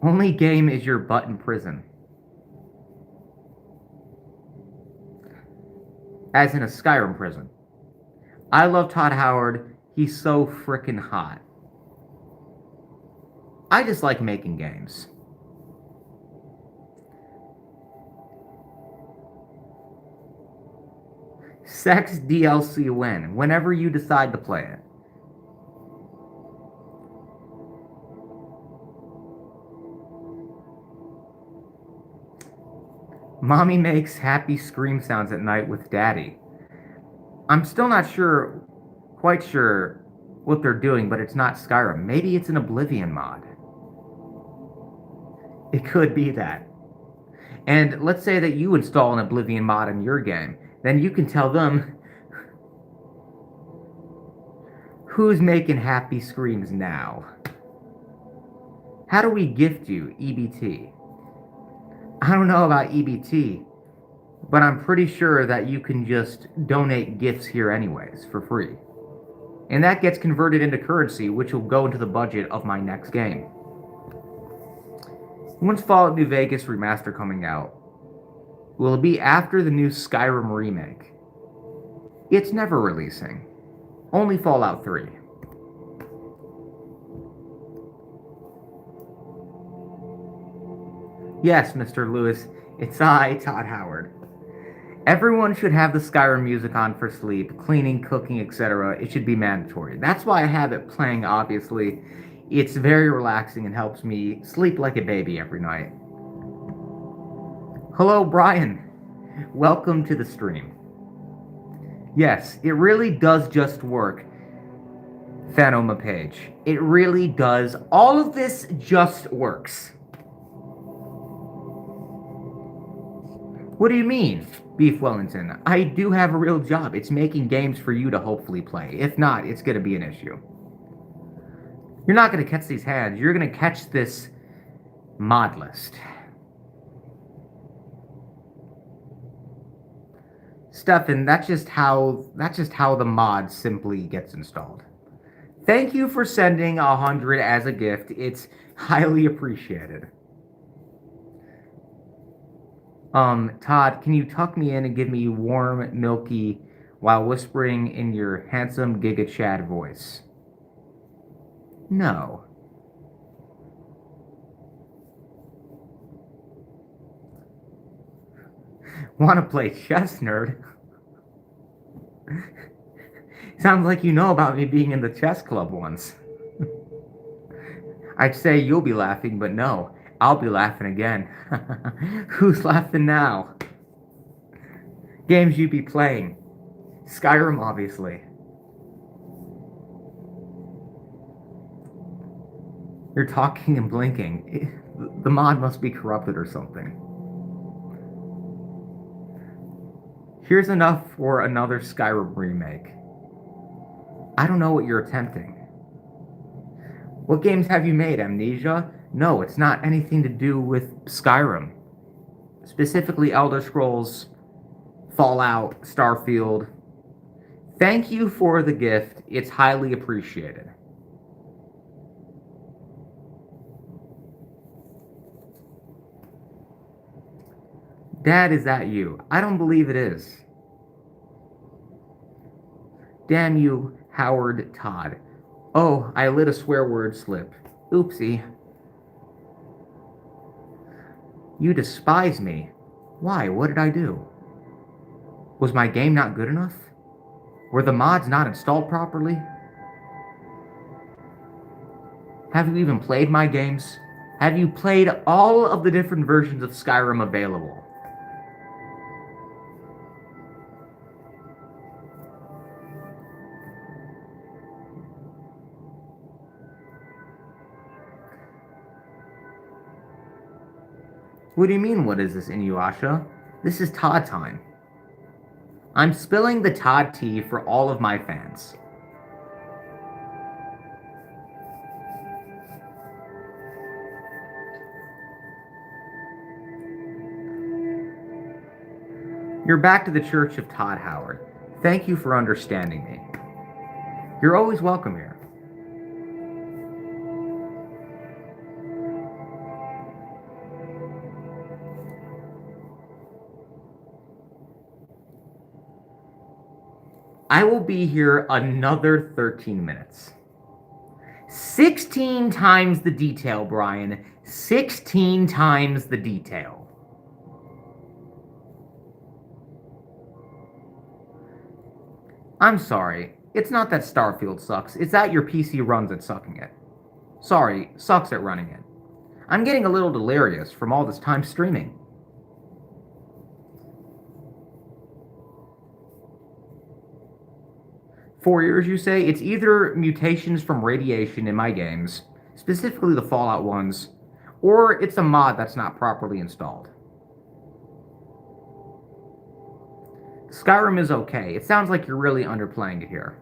Only game is your butt in prison. As in a Skyrim prison. I love Todd Howard. He's so frickin' hot. I just like making games. Sex DLC when? Whenever you decide to play it. Mommy makes happy scream sounds at night with Daddy. I'm still not quite sure what they're doing, but it's not Skyrim. Maybe it's an Oblivion mod. It could be that. And let's say that you install an Oblivion mod in your game. Then you can tell them who's making happy screams now. How do we gift you EBT? I don't know about EBT, but I'm pretty sure that you can just donate gifts here anyways for free. And that gets converted into currency, which will go into the budget of my next game. When's Fallout New Vegas Remaster coming out? Will it be after the new Skyrim remake? It's never releasing. Only Fallout 3. Yes, Mr. Lewis, it's I, Todd Howard. Everyone should have the Skyrim music on for sleep, cleaning, cooking, etc. It should be mandatory. That's why I have it playing, obviously. It's very relaxing and helps me sleep like a baby every night. Hello, Brian. Welcome to the stream. Yes, it really does just work, Phanoma Page. It really does. All of this just works. What do you mean, Beef Wellington? I do have a real job. It's making games for you to hopefully play. If not, it's going to be an issue. You're not going to catch these hands. You're going to catch this mod list. Stefan, that's just how the mod simply gets installed. Thank you for sending 100 as a gift. It's highly appreciated. Todd, can you tuck me in and give me warm, milky, while whispering in your handsome Giga Chad voice? No. Want to play chess, nerd? Sounds like you know about me being in the chess club once. I'd say you'll be laughing, but no. I'll be laughing again. Who's laughing now? Games you be playing. Skyrim, obviously. You're talking and blinking. The mod must be corrupted or something. Here's enough for another Skyrim remake. I don't know what you're attempting. What games have you made, Amnesia? No, it's not anything to do with Skyrim. Specifically Elder Scrolls, Fallout, Starfield. Thank you for the gift. It's highly appreciated. Dad, is that you? I don't believe it is. Damn you, Howard Todd. Oh, I let a swear word slip. Oopsie. You despise me. Why? What did I do? Was my game not good enough? Were the mods not installed properly? Have you even played my games? Have you played all of the different versions of Skyrim available? What do you mean, what is this, Inuyasha? This is Todd time. I'm spilling the Todd tea for all of my fans. You're back to the Church of Todd Howard. Thank you for understanding me. You're always welcome here. I will be here another 13 minutes. 16 times the detail, Brian. 16 times the detail. I'm sorry. It's not that Starfield sucks. It's that your PC runs at sucking it. Sorry, sucks at running it. I'm getting a little delirious from all this time streaming. 4 years, you say? It's either mutations from radiation in my games, specifically the Fallout ones, or it's a mod that's not properly installed. Skyrim is okay. It sounds like you're really underplaying it here.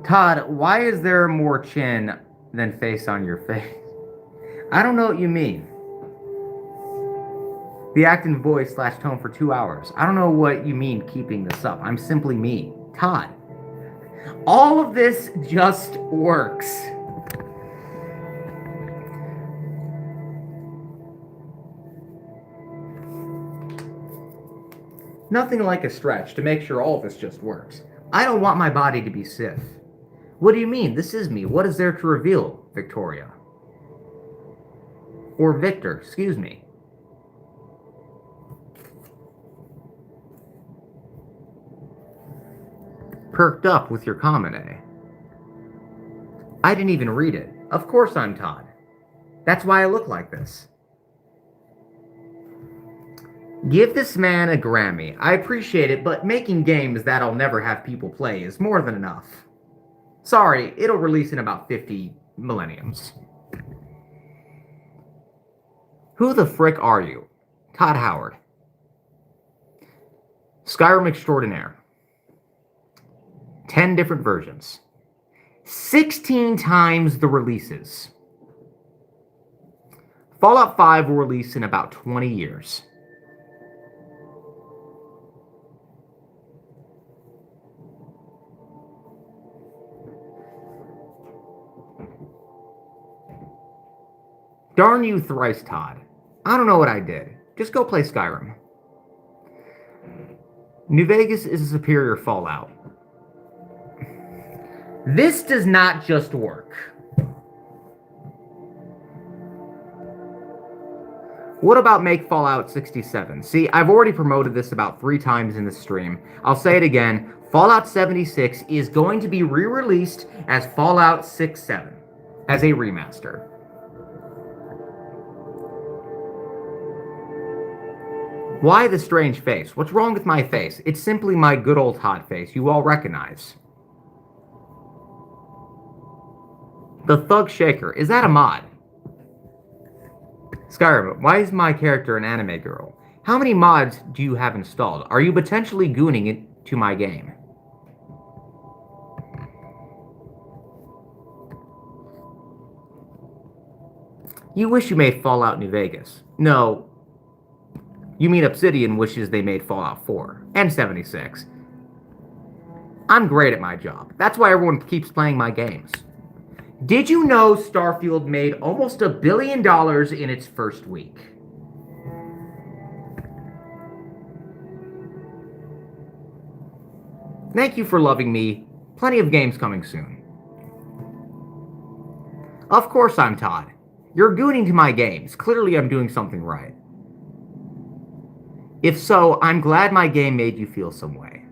Todd, why is there more chin than face on your face? I don't know what you mean. The acting voice / tone for 2 hours. I don't know what you mean keeping this up. I'm simply me. Todd. All of this just works. Nothing like a stretch to make sure all of this just works. I don't want my body to be stiff. What do you mean? This is me. What is there to reveal, Victoria? Or Victor, excuse me. Perked up with your comment, eh? I didn't even read it. Of course I'm Todd. That's why I look like this. Give this man a Grammy. I appreciate it, but making games that I'll never have people play is more than enough. Sorry, it'll release in about 50 millenniums. Who the frick are you? Todd Howard. Skyrim Extraordinaire. 10 different versions. 16 times the releases. Fallout 5 will release in about 20 years. Darn you thrice, Todd. I don't know what I did. Just go play Skyrim. New Vegas is a superior Fallout. This does not just work. What about make Fallout 67? See, I've already promoted this about 3 times in the stream. I'll say it again. Fallout 76 is going to be re-released as Fallout 67 as a remaster. Why the strange face? What's wrong with my face? It's simply my good old Todd face you all recognize. The Thug Shaker. Is that a mod? Skyrim, why is my character an anime girl? How many mods do you have installed? Are you potentially gooning it to my game? You wish you made Fallout New Vegas. No. You mean Obsidian wishes they made Fallout 4 and 76. I'm great at my job. That's why everyone keeps playing my games. Did you know Starfield made almost $1 billion in its first week? Thank you for loving me. Plenty of games coming soon. Of course I'm Todd. You're gooning to my games. Clearly I'm doing something right. If so, I'm glad my game made you feel some way.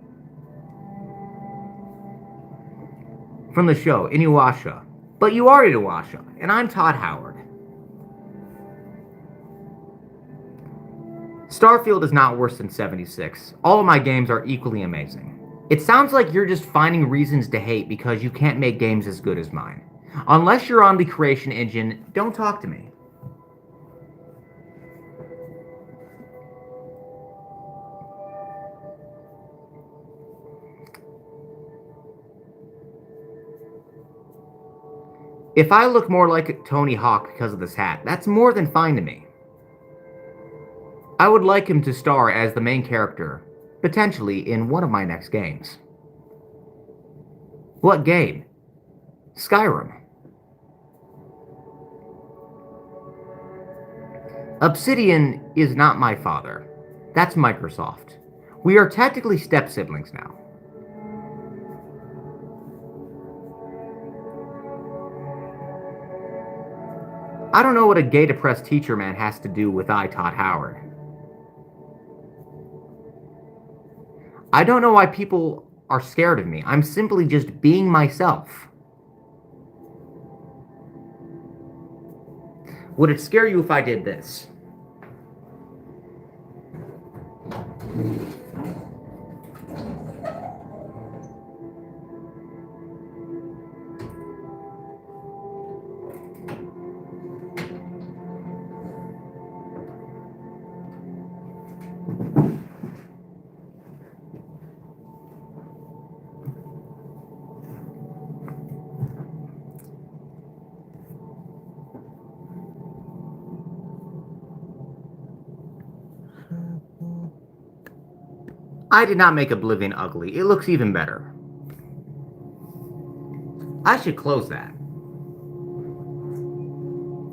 From the show, Inuyasha. But you are Inuyasha, and I'm Todd Howard. Starfield is not worse than 76. All of my games are equally amazing. It sounds like you're just finding reasons to hate because you can't make games as good as mine. Unless you're on the creation engine, don't talk to me. If I look more like Tony Hawk because of this hat, that's more than fine to me. I would like him to star as the main character, potentially in one of my next games. What game? Skyrim. Obsidian is not my father. That's Microsoft. We are technically step-siblings now. I don't know what a gay depressed teacher man has to do with Todd Howard. I don't know why people are scared of me. I'm simply just being myself. Would it scare you if I did this? I did not make Oblivion ugly. It looks even better. I should close that.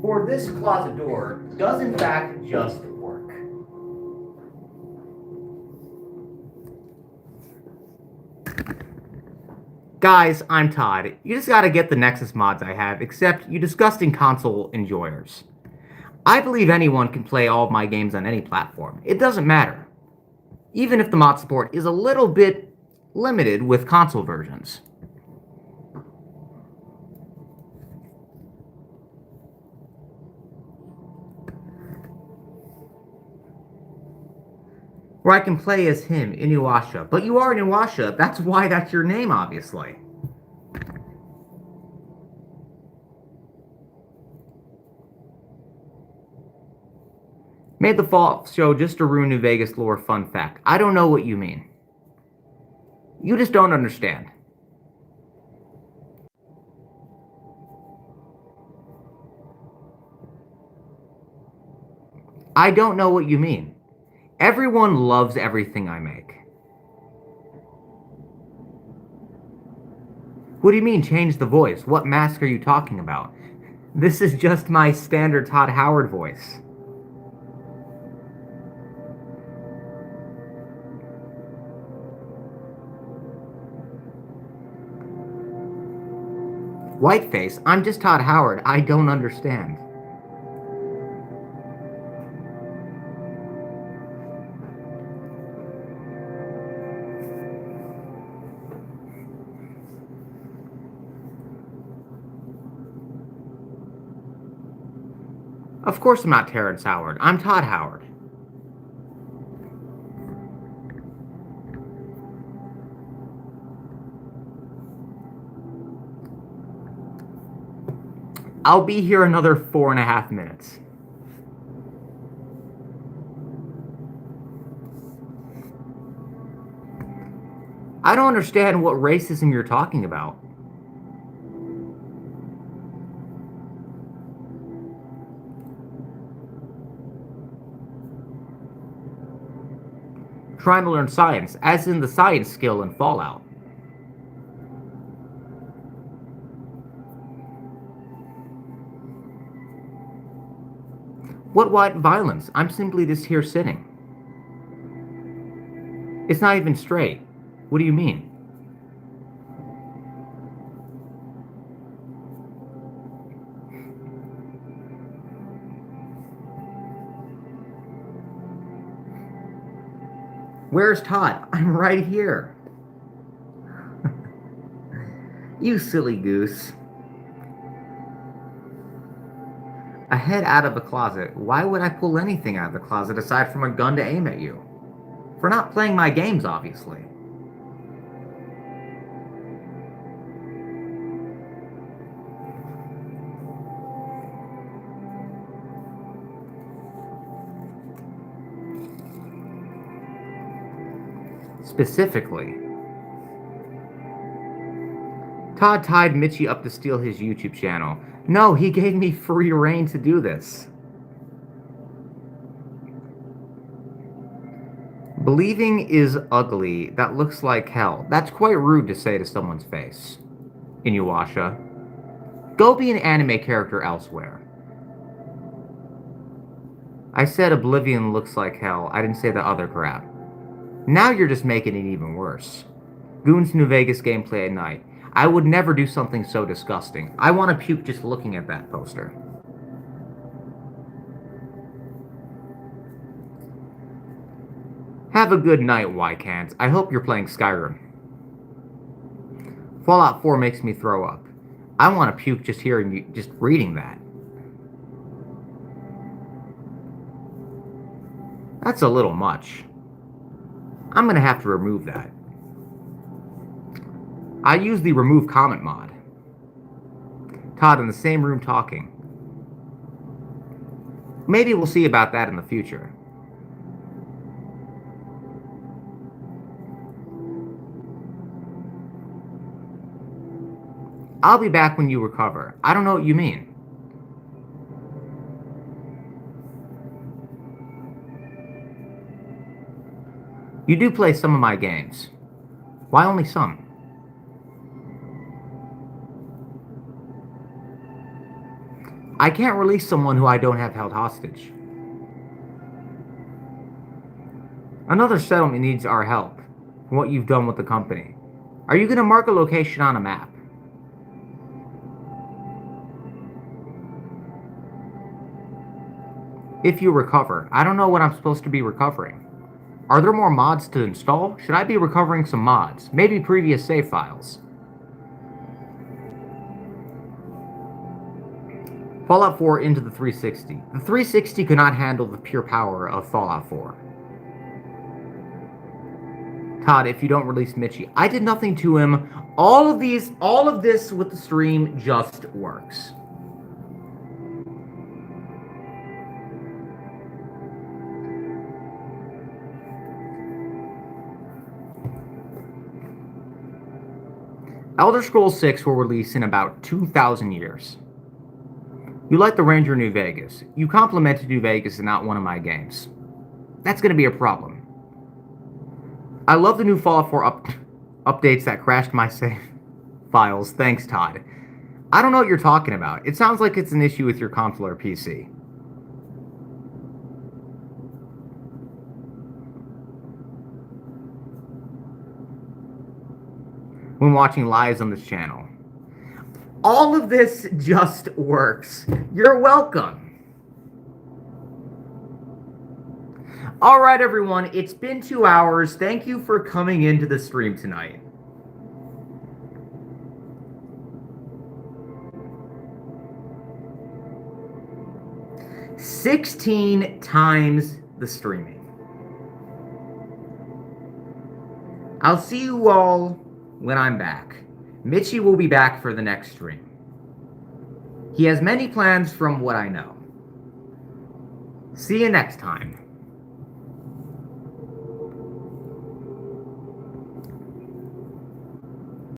For this closet door does in fact just work. Guys, I'm Todd. You just gotta get the Nexus mods I have, except you disgusting console enjoyers. I believe anyone can play all of my games on any platform. It doesn't matter. Even if the mod support is a little bit limited with console versions. Where I can play as him, Inuyasha. But you are Inuyasha, that's why that's your name, obviously. Made the fall show just to ruin New Vegas lore fun fact. I don't know what you mean. You just don't understand. I don't know what you mean. Everyone loves everything I make. What do you mean, change the voice? What mask are you talking about? This is just my standard Todd Howard voice. Whiteface, I'm just Todd Howard. I don't understand. Of course I'm not Terrence Howard. I'm Todd Howard. I'll be here another 4.5 minutes. I don't understand what racism you're talking about. Trying to learn science, as in the science skill in Fallout. What white violence? I'm simply just here sitting. It's not even straight. What do you mean? Where's Todd? I'm right here. You silly goose. A head out of a closet. Why would I pull anything out of the closet aside from a gun to aim at you? For not playing my games, obviously. Specifically, Todd tied Michi up to steal his YouTube channel. No, he gave me free reign to do this. Believing is ugly. That looks like hell. That's quite rude to say to someone's face. Inuyasha. Go be an anime character elsewhere. I said Oblivion looks like hell. I didn't say the other crap. Now you're just making it even worse. Goons New Vegas gameplay at night. I would never do something so disgusting. I want to puke just looking at that poster. Have a good night, Wycant. I hope you're playing Skyrim. Fallout 4 makes me throw up. I want to puke just hearing you, just reading that. That's a little much. I'm gonna have to remove that. I use the remove comment mod. Todd in the same room talking. Maybe we'll see about that in the future. I'll be back when you recover. I don't know what you mean. You do play some of my games. Why only some? I can't release someone who I don't have held hostage. Another settlement needs our help from what you've done with the company. Are you going to mark a location on a map? If you recover, I don't know what I'm supposed to be recovering. Are there more mods to install? Should I be recovering some mods? Maybe previous save files. Fallout 4 into the 360. The 360 could not handle the pure power of Fallout 4. Todd, if you don't release Michi, I did nothing to him. All of this with the stream just works. Elder Scrolls 6 will release in about 2,000 years. You like the Ranger New Vegas. You complimented New Vegas in not one of my games. That's going to be a problem. I love the new Fallout 4 updates that crashed my save files. Thanks, Todd. I don't know what you're talking about. It sounds like it's an issue with your console or PC. When watching lives on this channel. All of this just works. You're welcome. All right, everyone. It's been 2 hours. Thank you for coming into the stream tonight. "16 times the streaming." I'll see you all when I'm back. Michi will be back for the next stream. He has many plans from what I know. See you next time.